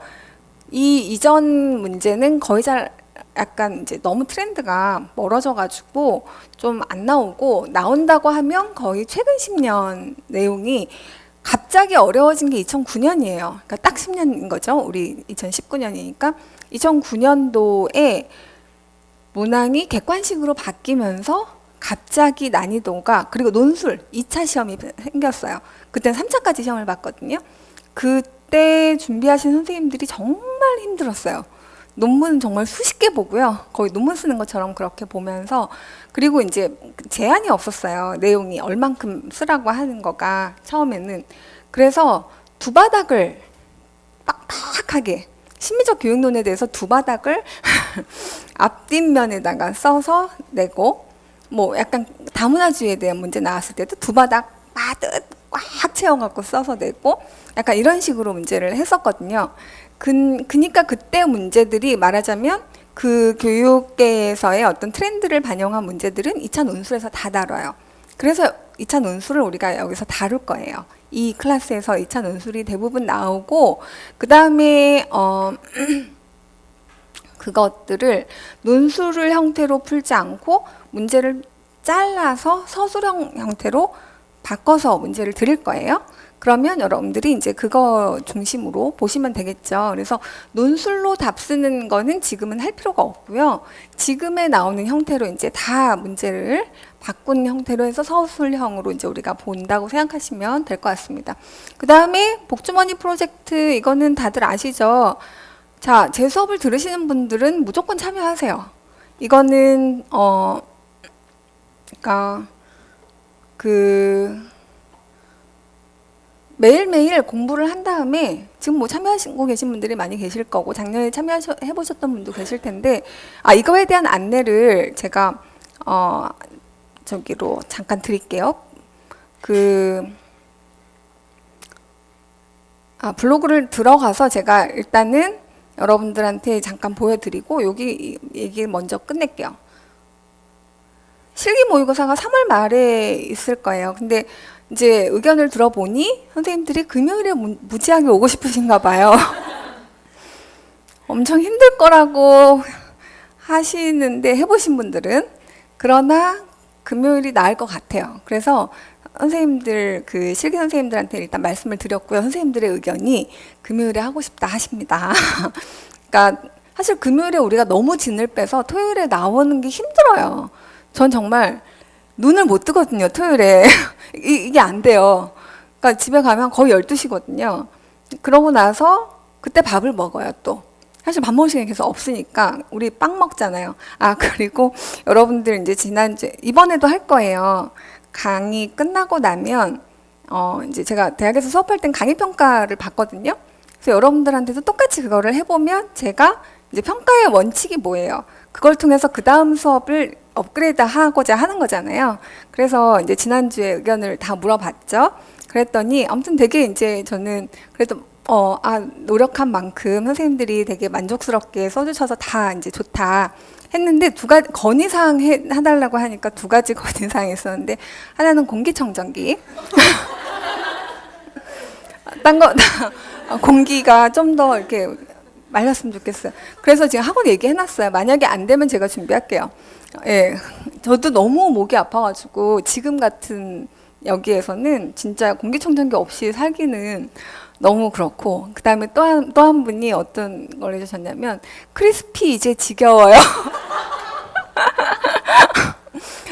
이 이전 문제는 거의 잘 약간 이제 너무 트렌드가 멀어져 가지고 좀 안 나오고, 나온다고 하면 거의 최근 10년 내용이 갑자기 어려워진 게 2009년이에요. 그러니까 딱 10년인 거죠. 우리 2019년이니까 2009년도에 문항이 객관식으로 바뀌면서 갑자기 난이도가, 그리고 논술 2차 시험이 생겼어요. 그때는 3차까지 시험을 봤거든요. 그때 준비하신 선생님들이 정말 힘들었어요. 논문은 정말 수십 개 보고요. 거의 논문 쓰는 것처럼 그렇게 보면서, 그리고 이제 제한이 없었어요. 내용이 얼만큼 쓰라고 하는 거가 처음에는. 그래서 두 바닥을 빡빡하게, 심리적 교육론에 대해서 두 바닥을 앞뒷면에다가 써서 내고, 뭐 약간 다문화주의에 대한 문제 나왔을 때도 두 바닥 빠듯 꽉 채워갖고 써서 내고, 약간 이런 식으로 문제를 했었거든요. 그니까 그때 문제들이 말하자면 그 교육계에서의 어떤 트렌드를 반영한 문제들은 2차 논술에서 다 다뤄요. 그래서 2차 논술을 우리가 여기서 다룰 거예요. 이 클래스에서 2차 논술이 대부분 나오고, 그 다음에 그것들을 논술을 형태로 풀지 않고 문제를 잘라서 서술형 형태로 바꿔서 문제를 드릴 거예요. 그러면 여러분들이 이제 그거 중심으로 보시면 되겠죠. 그래서 논술로 답 쓰는 거는 지금은 할 필요가 없고요. 지금에 나오는 형태로 이제 다 문제를 바꾼 형태로 해서 서술형으로 이제 우리가 본다고 생각하시면 될 것 같습니다. 그 다음에 복주머니 프로젝트, 이거는 다들 아시죠? 자, 제 수업을 들으시는 분들은 무조건 참여하세요. 이거는 그러니까 매일매일 공부를 한 다음에, 지금 뭐 참여하시고 계신 분들이 많이 계실 거고 작년에 참여해보셨던 분도 계실 텐데, 이거에 대한 안내를 제가 저기로 잠깐 드릴게요. 블로그를 들어가서 제가 일단은 여러분들한테 잠깐 보여드리고 여기 얘기 먼저 끝낼게요. 실기 모의고사가 3월 말에 있을 거예요. 근데 이제 의견을 들어보니 선생님들이 금요일에 무지하게 오고 싶으신가 봐요. 엄청 힘들 거라고 하시는데, 해보신 분들은. 그러나 금요일이 나을 것 같아요. 그래서 선생님들, 실기 선생님들한테 일단 말씀을 드렸고요. 선생님들의 의견이 금요일에 하고 싶다 하십니다. 그러니까 사실 금요일에 우리가 너무 진을 빼서 토요일에 나오는 게 힘들어요. 전 정말 눈을 못 뜨거든요, 토요일에. 이게 안 돼요. 그러니까 집에 가면 거의 12시거든요. 그러고 나서 그때 밥을 먹어요, 또. 사실 밥 먹을 시간이 계속 없으니까 우리 빵 먹잖아요. 그리고 여러분들 이제 지난주에, 이번에도 할 거예요. 강의 끝나고 나면 이제 제가 대학에서 수업할 땐 강의 평가를 받거든요. 그래서 여러분들한테도 똑같이 그거를 해보면 제가 이제 평가의 원칙이 뭐예요? 그걸 통해서 그 다음 수업을 업그레이드 하고자 하는 거잖아요. 그래서 이제 지난주에 의견을 다 물어봤죠. 그랬더니 아무튼 되게 이제 저는 그래도 노력한 만큼 선생님들이 되게 만족스럽게 써주셔서 다 이제 좋다 했는데, 두 가지 건의사항 해달라고 하니까 두 가지 건의사항이 있었는데, 하나는 공기청정기. 딴 거 공기가 좀 더 이렇게 말렸으면 좋겠어요. 그래서 지금 학원 얘기해놨어요. 만약에 안 되면 제가 준비할게요. 예, 저도 너무 목이 아파가지고 지금 같은 여기에서는 진짜 공기청정기 없이 살기는 너무 그렇고, 그 다음에 또 한 분이 어떤 걸 해주셨냐면, 크리스피 이제 지겨워요.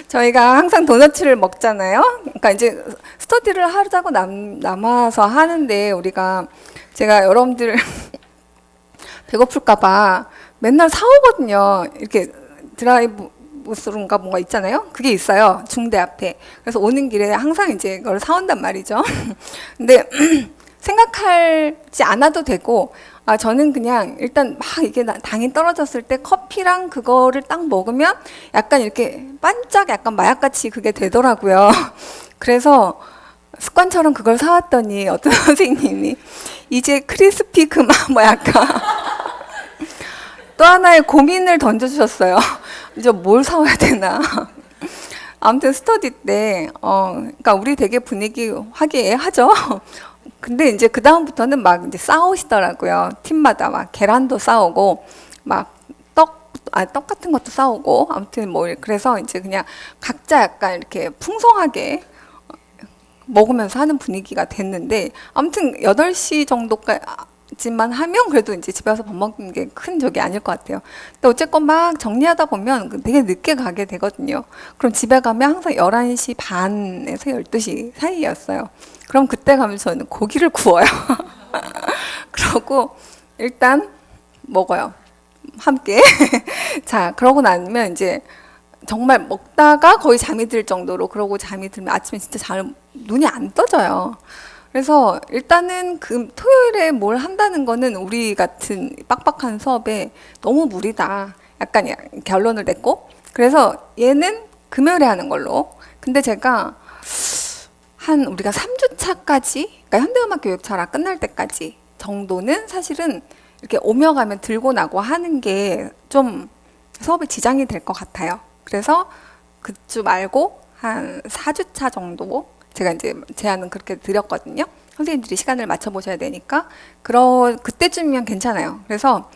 저희가 항상 도너츠를 먹잖아요. 그러니까 이제 스터디를 하자고 남아서 하는데, 제가 여러분들 배고플까봐 맨날 사오거든요. 이렇게 드라이브스루인가 뭔가 있잖아요. 그게 있어요, 중대 앞에. 그래서 오는 길에 항상 이제 그걸 사온단 말이죠. 근데 생각하지 않아도 되고, 저는 그냥 일단 막 이게 당이 떨어졌을 때 커피랑 그거를 딱 먹으면 약간 이렇게 반짝 약간 마약같이 그게 되더라고요. 그래서 습관처럼 그걸 사왔더니 어떤 선생님이 이제 크리스피 그만 뭐 약간 또 하나의 고민을 던져주셨어요. 이제 뭘 사와야 되나. 아무튼 스터디 때, 그러니까 우리 되게 분위기 화기애애하죠. 근데 이제 그 다음부터는 막 이제 싸우시더라고요. 팀마다 막 계란도 싸우고, 막 떡 같은 것도 싸우고, 아무튼 뭐 그래서 이제 그냥 각자 약간 이렇게 풍성하게 먹으면서 하는 분위기가 됐는데, 아무튼 8시 정도까지만 하면 그래도 이제 집에 와서 밥 먹는 게 큰 적이 아닐 것 같아요. 근데 어쨌건 막 정리하다 보면 되게 늦게 가게 되거든요. 그럼 집에 가면 항상 11시 반에서 12시 사이였어요. 그럼 그때 가면 저는 고기를 구워요. 그러고 일단 먹어요. 함께. 자, 그러고 나면 이제 정말 먹다가 거의 잠이 들 정도로, 그러고 잠이 들면 아침에 진짜 잘 눈이 안 떠져요. 그래서 일단은 그 토요일에 뭘 한다는 거는 우리 같은 빡빡한 수업에 너무 무리다. 약간 결론을 냈고, 그래서 얘는 금요일에 하는 걸로. 근데 제가 한 우리가 3주차까지, 그러니까 현대음악 교육차라 끝날 때까지 정도는 사실은 이렇게 오며 가면 들고 나고 하는 게 좀 수업에 지장이 될 것 같아요. 그래서 그주 말고 한 4주차 정도 제가 이제 제안은 그렇게 드렸거든요. 선생님들이 시간을 맞춰 보셔야 되니까 그때쯤이면 괜찮아요. 그래서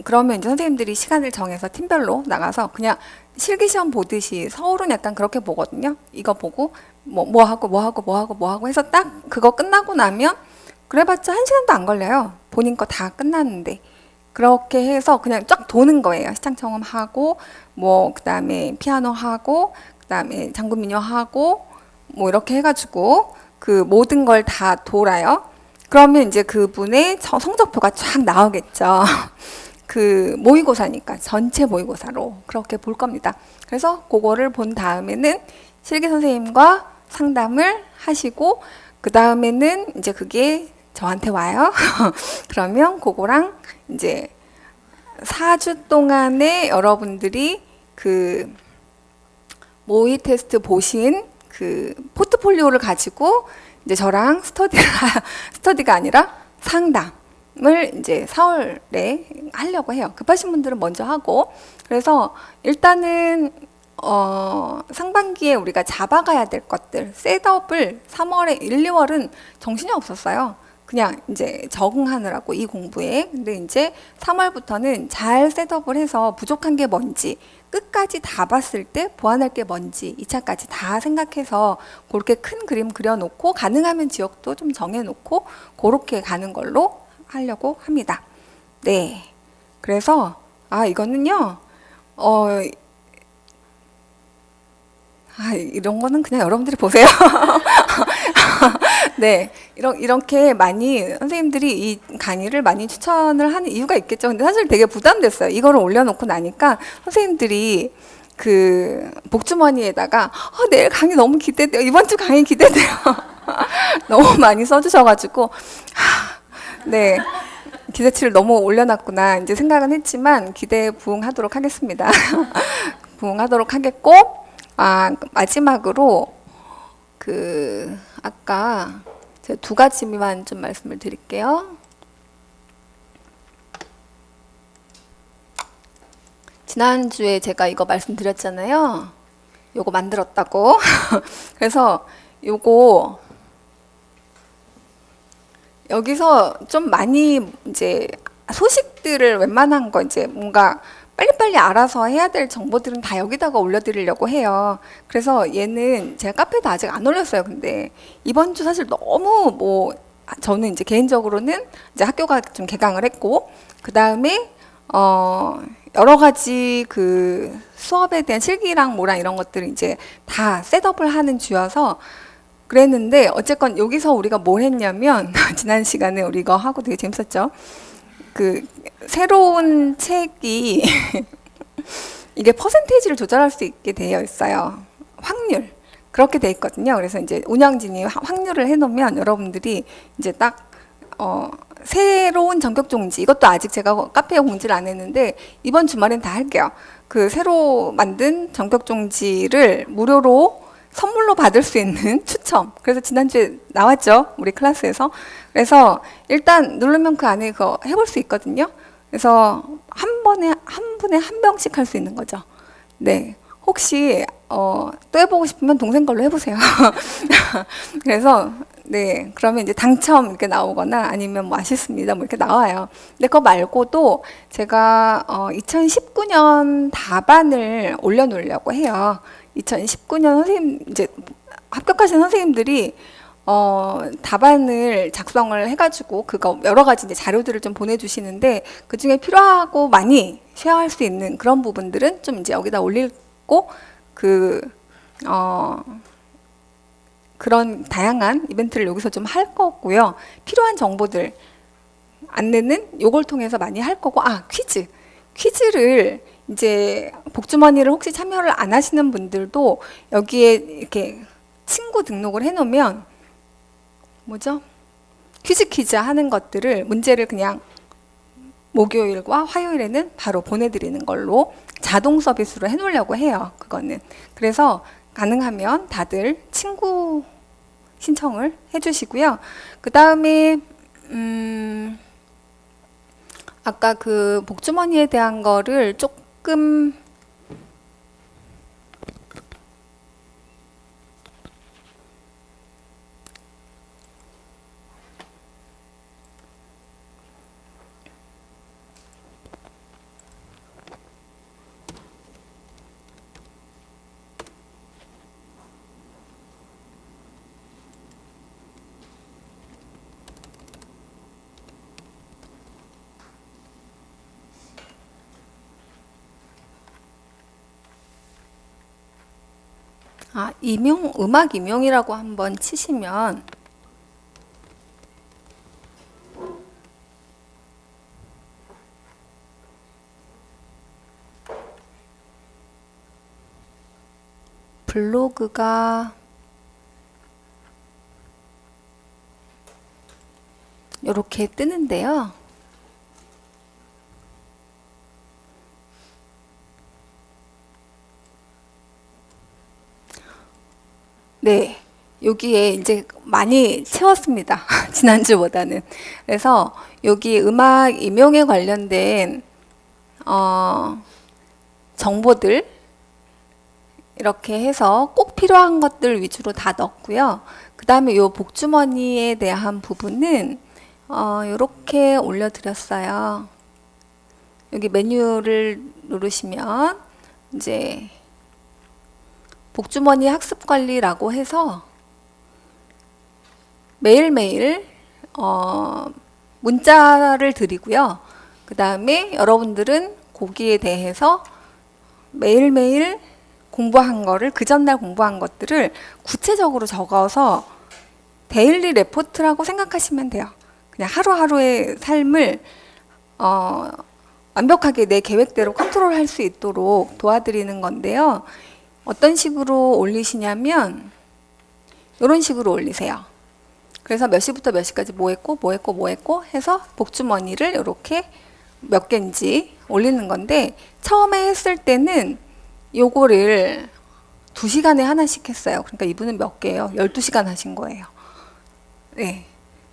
그러면 이제 선생님들이 시간을 정해서 팀별로 나가서 그냥 실기시험 보듯이, 서울은 약간 그렇게 보거든요. 이거 보고 뭐 하고 해서 딱 그거 끝나고 나면 그래봤자 1시간도 안 걸려요. 본인 거 다 끝났는데. 그렇게 해서 그냥 쫙 도는 거예요. 시장 청음하고 뭐 그다음에 피아노 하고 그다음에 장구 민요 하고 뭐 이렇게 해가지고 그 모든 걸 다 돌아요. 그러면 이제 그분의 성적표가 쫙 나오겠죠. 그 모의고사니까 전체 모의고사로 그렇게 볼 겁니다. 그래서 그거를 본 다음에는 실기 선생님과 상담을 하시고, 그 다음에는 이제 그게 저한테 와요. 그러면 그거랑 이제 4주 동안에 여러분들이 그 모의 테스트 보신 그 포트폴리오를 가지고 이제 저랑 스터디가 아니라 상담을 이제 4월에 하려고 해요. 급하신 분들은 먼저 하고. 그래서 일단은 상반기에 우리가 잡아가야 될 것들, 셋업을 3월에 1, 2월은 정신이 없었어요. 그냥 이제 적응하느라고 이 공부에. 근데 이제 3월부터는 잘 셋업을 해서 부족한 게 뭔지 끝까지 다 봤을 때 보완할 게 뭔지 2차까지 다 생각해서 그렇게 큰 그림 그려놓고, 가능하면 지역도 좀 정해놓고 그렇게 가는 걸로 하려고 합니다. 네. 그래서 이거는요. 이런 거는 그냥 여러분들이 보세요. 네, 이렇게 많이 선생님들이 이 강의를 많이 추천을 하는 이유가 있겠죠. 근데 사실 되게 부담됐어요. 이거를 올려놓고 나니까 선생님들이 그 복주머니에다가 내일 강의 너무 기대돼요. 이번 주 강의 기대돼요. 너무 많이 써주셔가지고 네, 기대치를 너무 올려놨구나 이제 생각은 했지만 기대에 부응하도록 하겠습니다. 부응하도록 하겠고, 마지막으로 아까 제가 2가지만 좀 말씀을 드릴게요. 지난주에 제가 이거 말씀드렸잖아요. 요거 만들었다고. 그래서 요거 여기서 좀 많이 이제 소식들을 웬만한 거 이제 뭔가 빨리빨리 알아서 해야 될 정보들은 다 여기다가 올려드리려고 해요. 그래서 얘는 제가 카페도 아직 안 올렸어요. 근데 이번 주 사실 너무 저는 이제 개인적으로는 이제 학교가 좀 개강을 했고, 그 다음에 여러 가지 그 수업에 대한 실기랑 뭐랑 이런 것들을 이제 다 셋업을 하는 주여서 그랬는데, 어쨌건 여기서 우리가 뭘 했냐면 지난 시간에 우리 이거 하고 되게 재밌었죠. 그 새로운 책이 이게 퍼센테이지를 조절할 수 있게 되어 있어요. 확률 그렇게 돼 있거든요. 그래서 이제 운영진이 확률을 해놓으면 여러분들이 이제 딱 새로운 전격 종지, 이것도 아직 제가 카페에 공지를 안 했는데 이번 주말엔 다 할게요. 그 새로 만든 전격 종지를 무료로 선물로 받을 수 있는 추첨. 그래서 지난주에 나왔죠, 우리 클래스에서. 그래서 일단 누르면 그 안에 그거 해볼 수 있거든요. 그래서 한 번에 한 분에 한 병씩 할 수 있는 거죠. 네. 혹시 또 해보고 싶으면 동생 걸로 해보세요. 그래서 네, 그러면 이제 당첨 이렇게 나오거나 아니면 뭐 아쉽습니다 뭐 이렇게 나와요. 근데 그거 말고도 제가 2019년 답안을 올려놓으려고 해요. 2019년 선생님 이제 합격하신 선생님들이 답안을 작성을 해가지고 그거 여러 가지 이제 자료들을 좀 보내주시는데 그 중에 필요하고 많이 쉐어할 수 있는 그런 부분들은 좀 이제 여기다 올리고 그런 다양한 이벤트를 여기서 좀 할 거고요. 필요한 정보들 안내는 요걸 통해서 많이 할 거고, 퀴즈를 이제 복주머니를 혹시 참여를 안 하시는 분들도 여기에 이렇게 친구 등록을 해놓으면 뭐죠? 퀴즈 하는 것들을 문제를 그냥 목요일과 화요일에는 바로 보내드리는 걸로 자동 서비스로 해놓으려고 해요. 그거는. 그래서 가능하면 다들 친구 신청을 해주시고요. 그 다음에 아까 그 복주머니에 대한 거를 조금 음악 임용이라고 한번 치시면 블로그가 이렇게 뜨는데요. 네, 여기에 이제 많이 채웠습니다. 지난주보다는. 그래서 여기 음악 임용에 관련된 정보들 이렇게 해서 꼭 필요한 것들 위주로 다 넣었고요. 그 다음에 요 복주머니에 대한 부분은 이렇게 올려드렸어요. 여기 메뉴를 누르시면 이제 복주머니 학습관리라고 해서 매일매일 문자를 드리고요. 그 다음에 여러분들은 거기에 대해서 매일매일 공부한 거를 그 전날 공부한 것들을 구체적으로 적어서 데일리 레포트라고 생각하시면 돼요. 그냥 하루하루의 삶을 완벽하게 내 계획대로 컨트롤할 수 있도록 도와드리는 건데요. 어떤 식으로 올리시냐면 이런 식으로 올리세요. 그래서 몇 시부터 몇 시까지 뭐 했고 해서 복주머니를 이렇게 몇 개인지 올리는 건데 처음에 했을 때는 요거를 2시간에 하나씩 했어요. 그러니까 이분은 몇 개예요? 12시간 하신 거예요. 네.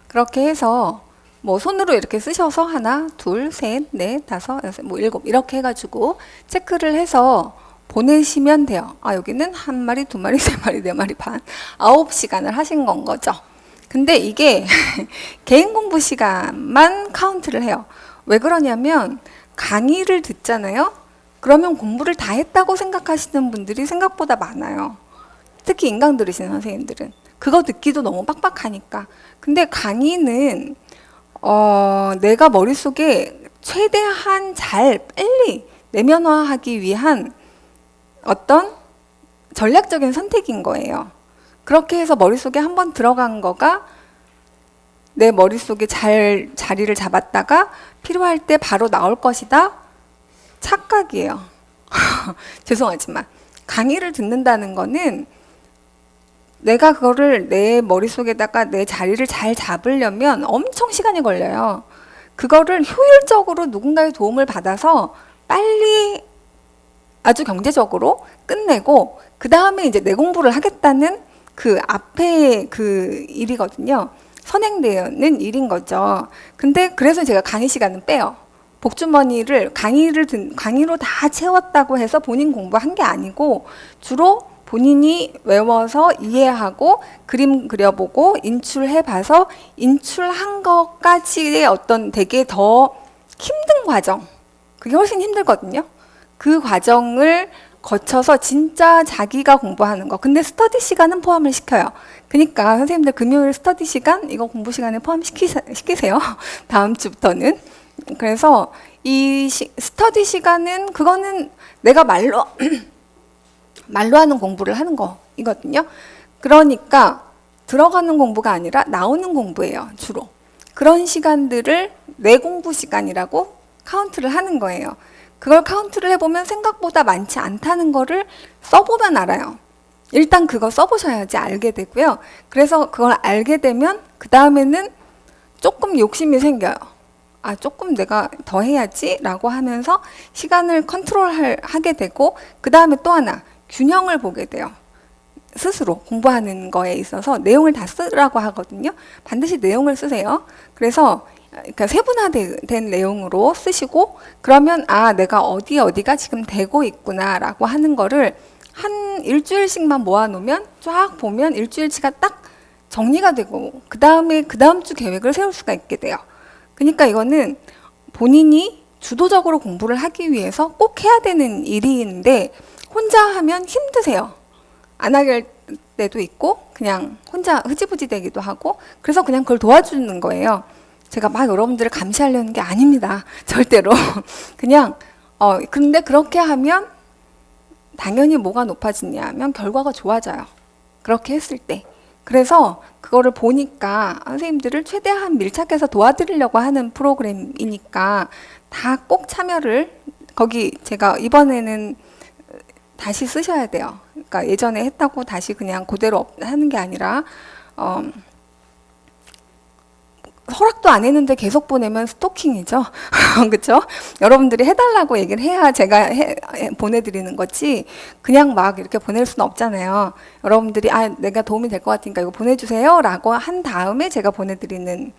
그렇게 해서 뭐 손으로 이렇게 쓰셔서 하나, 둘, 셋, 넷, 다섯, 여섯, 뭐 일곱 이렇게 해가지고 체크를 해서 보내시면 돼요. 여기는 한 마리, 두 마리, 세 마리, 네 마리 반 9시간을 하신 건 거죠. 근데 이게 개인 공부 시간만 카운트를 해요. 왜 그러냐면 강의를 듣잖아요. 그러면 공부를 다 했다고 생각하시는 분들이 생각보다 많아요. 특히 인강 들으시는 선생님들은. 그거 듣기도 너무 빡빡하니까. 근데 강의는 내가 머릿속에 최대한 잘 빨리 내면화하기 위한 어떤 전략적인 선택인 거예요. 그렇게 해서 머릿속에 한번 들어간 거가 내 머릿속에 잘 자리를 잡았다가 필요할 때 바로 나올 것이다. 착각이에요. 죄송하지만 강의를 듣는다는 거는 내가 그거를 내 머릿속에다가 내 자리를 잘 잡으려면 엄청 시간이 걸려요. 그거를 효율적으로 누군가의 도움을 받아서 빨리 아주 경제적으로 끝내고 그 다음에 이제 내 공부를 하겠다는 그 앞에 그 일이거든요. 선행되는 일인 거죠. 근데 그래서 제가 강의 시간은 빼요. 복주머니를 강의로 다 채웠다고 해서 본인 공부한 게 아니고 주로 본인이 외워서 이해하고 그림 그려보고 인출해봐서 인출한 것까지의 어떤 되게 더 힘든 과정, 그게 훨씬 힘들거든요. 그 과정을 거쳐서 진짜 자기가 공부하는 거. 근데 스터디 시간은 포함을 시켜요. 그러니까 선생님들 금요일 스터디 시간 이거 공부 시간에 포함시키세요. 다음 주부터는. 그래서 이 스터디 시간은 그거는 내가 말로 하는 공부를 하는 거이거든요. 그러니까 들어가는 공부가 아니라 나오는 공부예요, 주로. 그런 시간들을 내 공부 시간이라고 카운트를 하는 거예요. 그걸 카운트를 해보면 생각보다 많지 않다는 거를 써보면 알아요. 일단 그거 써보셔야지 알게 되고요. 그래서 그걸 알게 되면 그 다음에는 조금 욕심이 생겨요. 아, 조금 내가 더 해야지 라고 하면서 시간을 컨트롤하게 되고 그 다음에 또 하나 균형을 보게 돼요. 스스로 공부하는 거에 있어서 내용을 다 쓰라고 하거든요. 반드시 내용을 쓰세요. 그래서 그러니까 세분화된 내용으로 쓰시고 그러면 아 내가 어디가 지금 되고 있구나 라고 하는 거를 한 일주일씩만 모아놓으면 쫙 보면 일주일치가 딱 정리가 되고 그 다음에 그 다음 주 계획을 세울 수가 있게 돼요. 그러니까 이거는 본인이 주도적으로 공부를 하기 위해서 꼭 해야 되는 일인데 혼자 하면 힘드세요. 안 하게 할 때도 있고 그냥 혼자 흐지부지 되기도 하고 그래서 그냥 그걸 도와주는 거예요. 제가 막 여러분들을 감시하려는 게 아닙니다. 절대로. 그냥 근데 그렇게 하면 당연히 뭐가 높아지냐 하면 결과가 좋아져요. 그렇게 했을 때. 그래서 그거를 보니까 선생님들을 최대한 밀착해서 도와드리려고 하는 프로그램이니까 다 꼭 참여를 거기 제가 이번에는 다시 쓰셔야 돼요. 그러니까 예전에 했다고 다시 그냥 그대로 하는 게 아니라 허락도 안 했는데 계속 보내면 스토킹이죠. 그렇죠? 여러분들이 해달라고 얘기를 해야 제가 보내드리는 거지 그냥 막 이렇게 보낼 수는 없잖아요. 여러분들이 아 내가 도움이 될 것 같으니까 이거 보내주세요 라고 한 다음에 제가 보내드리는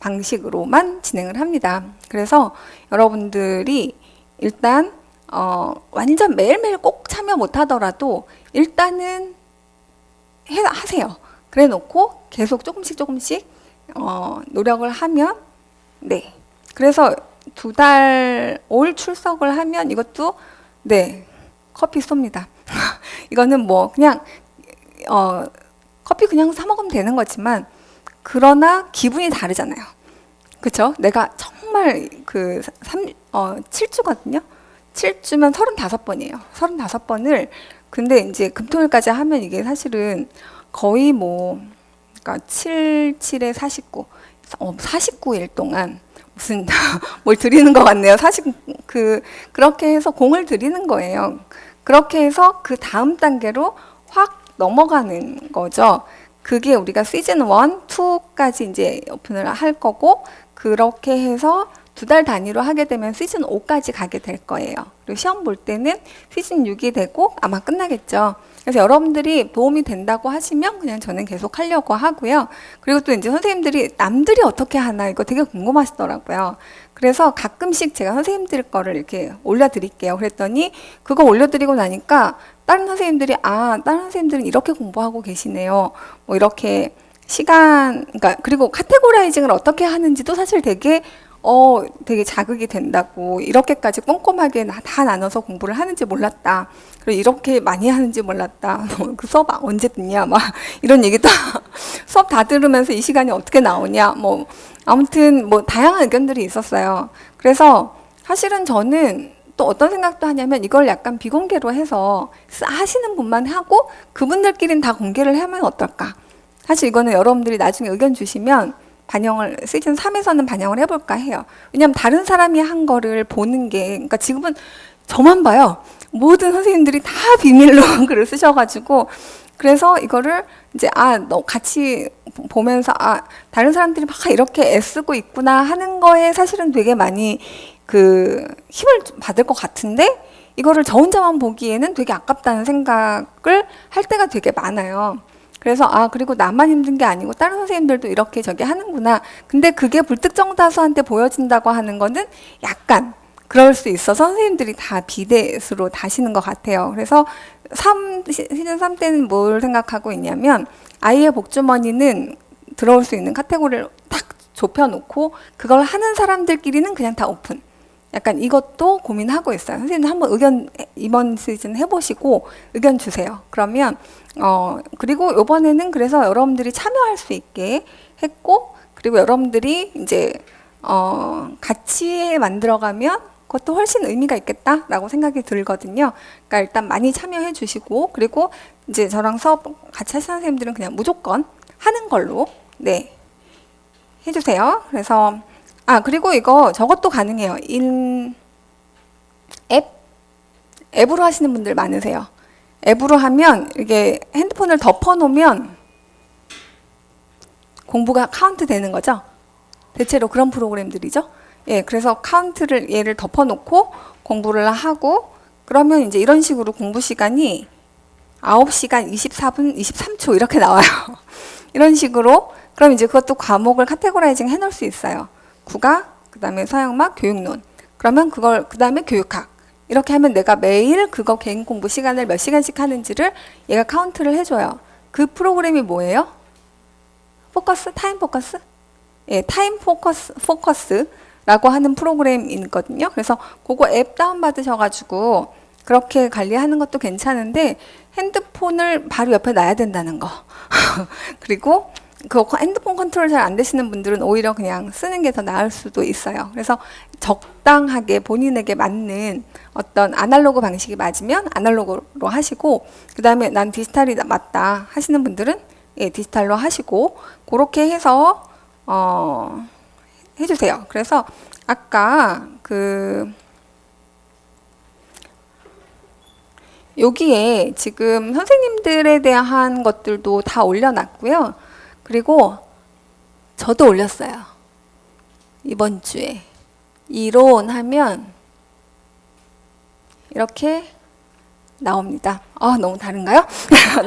방식으로만 진행을 합니다. 그래서 여러분들이 일단 완전 매일매일 꼭 참여 못하더라도 일단은 하세요. 그래 놓고 계속 조금씩 노력을 하면 네. 그래서 2달 올 출석을 하면 이것도 네. 커피 쏩니다. 이거는 뭐 그냥 커피 그냥 사 먹으면 되는 거지만 그러나 기분이 다르잖아요. 그렇죠? 내가 정말 7주거든요. 7주면 35번이에요. 35번을 근데 이제 금토일까지 하면 이게 사실은 거의 뭐 그러니까 7에 49 49일 동안 무슨 뭘 드리는 것 같네요. 그렇게 해서 공을 드리는 거예요. 그렇게 해서 그 다음 단계로 확 넘어가는 거죠. 그게 우리가 시즌 1, 2까지 이제 오픈을 할 거고 그렇게 해서 2달 단위로 하게 되면 시즌 5까지 가게 될 거예요. 그리고 시험 볼 때는 시즌 6이 되고 아마 끝나겠죠. 그래서 여러분들이 도움이 된다고 하시면 그냥 저는 계속 하려고 하고요. 그리고 또 이제 선생님들이 남들이 어떻게 하나 이거 되게 궁금하시더라고요. 그래서 가끔씩 제가 선생님들 거를 이렇게 올려드릴게요. 그랬더니 그거 올려드리고 나니까 다른 선생님들이 다른 선생님들은 이렇게 공부하고 계시네요. 뭐 이렇게 그러니까 그리고 카테고라이징을 어떻게 하는지도 사실 되게 자극이 된다고 이렇게까지 꼼꼼하게 다 나눠서 공부를 하는지 몰랐다. 그리고 이렇게 많이 하는지 몰랐다. 그 수업 언제 듣냐? 막 이런 얘기도 수업 다 들으면서 이 시간이 어떻게 나오냐? 뭐 아무튼 뭐 다양한 의견들이 있었어요. 그래서 사실은 저는 또 어떤 생각도 하냐면 이걸 약간 비공개로 해서 하시는 분만 하고 그분들끼리는 다 공개를 하면 어떨까? 사실 이거는 여러분들이 나중에 의견 주시면 시즌 3에서는 반영을 해볼까 해요. 왜냐면 다른 사람이 한 거를 보는 게, 그러니까 지금은 저만 봐요. 모든 선생님들이 다 비밀로 글을 쓰셔가지고, 그래서 이거를 이제 너 같이 보면서 다른 사람들이 막 이렇게 애쓰고 있구나 하는 거에 사실은 되게 많이 그 힘을 받을 것 같은데 이거를 저 혼자만 보기에는 되게 아깝다는 생각을 할 때가 되게 많아요. 그래서 그리고 나만 힘든 게 아니고 다른 선생님들도 이렇게 저기 하는구나. 근데 그게 불특정 다수한테 보여진다고 하는 거는 약간 그럴 수 있어서 선생님들이 다 비대수로 다시는 것 같아요. 그래서 시즌 3 때는 뭘 생각하고 있냐면 아이의 복주머니는 들어올 수 있는 카테고리를 딱 좁혀놓고 그걸 하는 사람들끼리는 그냥 다 오픈. 약간 이것도 고민하고 있어요. 선생님 한번 의견 이번 시즌 해보시고 의견 주세요. 그러면 그리고 이번에는 그래서 여러분들이 참여할 수 있게 했고 그리고 여러분들이 이제 같이 만들어가면 그것도 훨씬 의미가 있겠다라고 생각이 들거든요. 그러니까 일단 많이 참여해 주시고 그리고 이제 저랑 수업 같이 하시는 선생님들은 그냥 무조건 하는 걸로 네 해주세요. 그래서 그리고 이거 저것도 가능해요. 앱으로 하시는 분들 많으세요. 앱으로 하면 이게 핸드폰을 덮어놓으면 공부가 카운트 되는 거죠. 대체로 그런 프로그램들이죠. 예, 그래서 카운트를 얘를 덮어놓고 공부를 하고 그러면 이제 이런 식으로 공부 시간이 9시간 24분 23초 이렇게 나와요. 이런 식으로 그럼 이제 그것도 과목을 카테고라이징 해놓을 수 있어요. 국악, 그 다음에 서양음악, 교육론. 그러면 그걸 그 다음에 교육학. 이렇게 하면 내가 매일 그거 개인 공부 시간을 몇 시간씩 하는지를 얘가 카운트를 해줘요. 그 프로그램이 뭐예요? 포커스? 타임 포커스? 예, 타임 포커스라고 하는 프로그램이 있거든요. 그래서 그거 앱 다운받으셔가지고 그렇게 관리하는 것도 괜찮은데 핸드폰을 바로 옆에 놔야 된다는 거. 그리고 그 핸드폰 컨트롤 잘 안 되시는 분들은 오히려 그냥 쓰는 게 더 나을 수도 있어요. 그래서 적당하게 본인에게 맞는 어떤 아날로그 방식이 맞으면 아날로그로 하시고 그 다음에 난 디지털이 맞다 하시는 분들은 예, 디지털로 하시고 그렇게 해서 해주세요. 그래서 아까 여기에 지금 선생님들에 대한 것들도 다 올려놨고요. 그리고 저도 올렸어요. 이번 주에. 이론하면 이렇게 나옵니다. 너무 다른가요?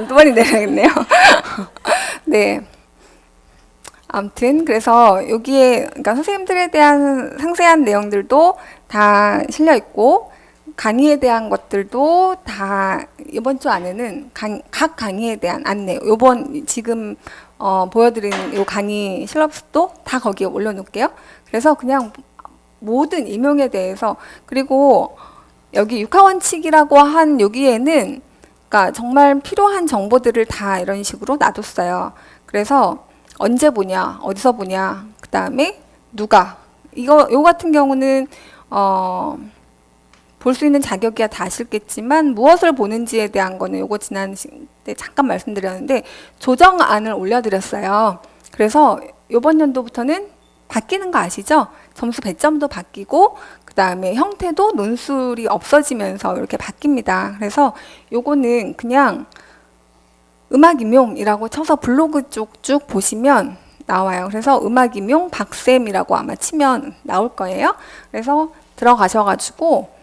두 번이 내려야겠네요. 네. 아무튼 그래서 여기에 그러니까 선생님들에 대한 상세한 내용들도 다 실려 있고 강의에 대한 것들도 다 이번 주 안에는 각 강의에 대한 안내 요번 지금 보여드리는 요 강의 실럽스도 다 거기에 올려놓을게요. 그래서 그냥 모든 임용에 대해서 그리고 여기 육하원칙이라고 한 여기에는 그러니까 정말 필요한 정보들을 다 이런 식으로 놔뒀어요. 그래서 언제 보냐, 어디서 보냐, 그 다음에 누가 요 같은 경우는 볼 수 있는 자격이야 다 아시겠지만 무엇을 보는지에 대한 거는 요거 지난 때 잠깐 말씀드렸는데 조정안을 올려드렸어요. 그래서 요번 연도부터는 바뀌는 거 아시죠? 점수 배점도 바뀌고 그 다음에 형태도 논술이 없어지면서 이렇게 바뀝니다. 그래서 요거는 그냥 음악임용이라고 쳐서 블로그 쪽 쭉 보시면 나와요. 그래서 음악임용 박쌤이라고 아마 치면 나올 거예요. 그래서 들어가셔가지고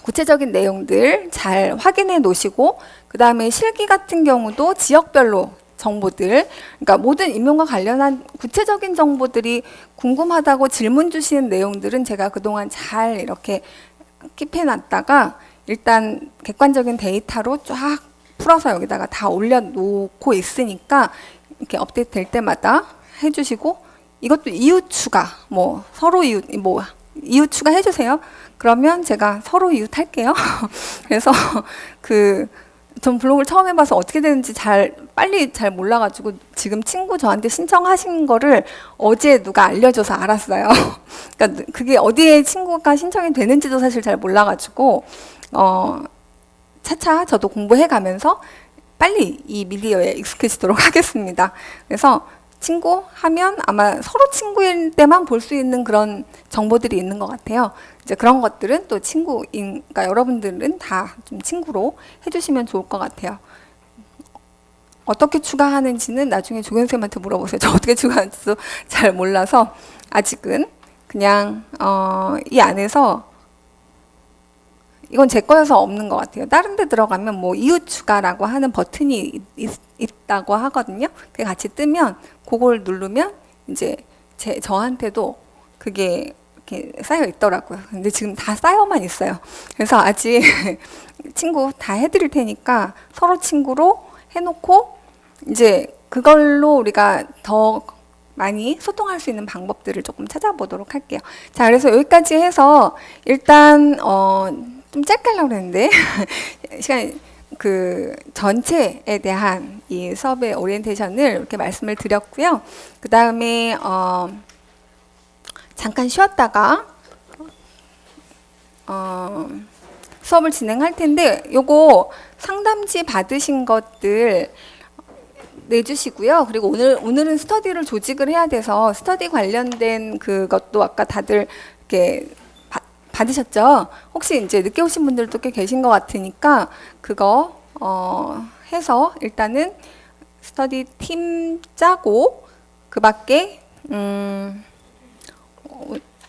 구체적인 내용들 잘 확인해 놓으시고 그 다음에 실기 같은 경우도 지역별로 정보들 그러니까 모든 임용과 관련한 구체적인 정보들이 궁금하다고 질문 주시는 내용들은 제가 그동안 잘 이렇게 킵해 놨다가 일단 객관적인 데이터로 쫙 풀어서 여기다가 다 올려놓고 있으니까 이렇게 업데이트 될 때마다 해주시고 이것도 이웃 추가 뭐 서로 이웃 추가 해주세요. 그러면 제가 서로 이웃 할게요. 그래서 전 블로그를 처음 해봐서 어떻게 되는지 빨리 잘 몰라가지고 지금 친구 저한테 신청하신 거를 어제 누가 알려줘서 알았어요. 그러니까 그게 어디에 친구가 신청이 되는지도 사실 잘 몰라가지고 차차 저도 공부해가면서 빨리 이 미디어에 익숙해지도록 하겠습니다. 그래서 친구 하면 아마 서로 친구일 때만 볼 수 있는 그런 정보들이 있는 것 같아요. 이제 그런 것들은 또 그러니까 여러분들은 다 좀 친구로 해주시면 좋을 것 같아요. 어떻게 추가하는지는 나중에 조경 쌤한테 물어보세요. 저 어떻게 추가하는지도 잘 몰라서 아직은 그냥 이 안에서 이건 제 거여서 없는 것 같아요. 다른 데 들어가면 뭐 이웃 추가라고 하는 버튼이 있다고 하거든요. 그게 같이 뜨면 그걸 누르면 이제 저한테도 그게 이렇게 쌓여 있더라고요. 근데 지금 다 쌓여만 있어요. 그래서 아직 친구 다 해드릴 테니까 서로 친구로 해놓고 이제 그걸로 우리가 더 많이 소통할 수 있는 방법들을 조금 찾아보도록 할게요. 자, 그래서 여기까지 해서 일단 좀 짧게 하려고 했는데 시간 그 전체에 대한 이 수업의 오리엔테이션을 이렇게 말씀을 드렸고요. 그 다음에 잠깐 쉬었다가 수업을 진행할 텐데 요거 상담지 받으신 것들 내주시고요. 그리고 오늘은 스터디를 조직을 해야 돼서 스터디 관련된 그것도 아까 다들 이렇게 받으셨죠? 혹시 이제 늦게 오신 분들도 꽤 계신 것 같으니까 그거 해서 일단은 스터디 팀 짜고 그 밖에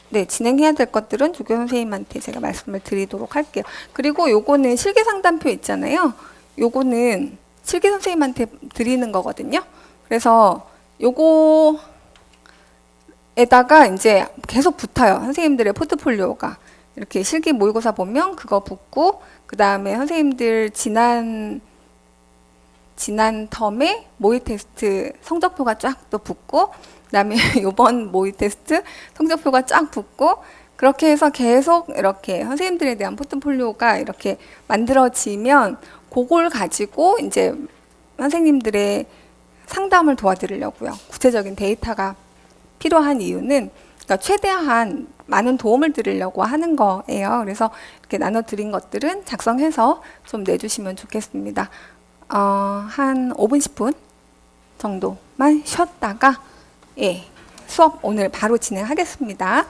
네, 진행해야 될 것들은 조교 선생님한테 제가 말씀을 드리도록 할게요. 그리고 요거는 실기 상담표 있잖아요. 요거는 실기 선생님한테 드리는 거거든요. 그래서 요거에다가 이제 계속 붙어요. 선생님들의 포트폴리오가. 이렇게 실기 모의고사 보면 그거 붙고, 그 다음에 선생님들 지난 텀에 모의 테스트 성적표가 쫙 또 붙고, 그 다음에 요번 모의 테스트 성적표가 쫙 붙고, 그렇게 해서 계속 이렇게 선생님들에 대한 포트폴리오가 이렇게 만들어지면 그걸 가지고 이제 선생님들의 상담을 도와드리려고요. 구체적인 데이터가 필요한 이유는 그러니까 최대한 많은 도움을 드리려고 하는 거예요. 그래서 이렇게 나눠드린 것들은 작성해서 좀 내주시면 좋겠습니다. 한 5분, 10분 정도만 쉬었다가 예, 수업 오늘 바로 진행하겠습니다.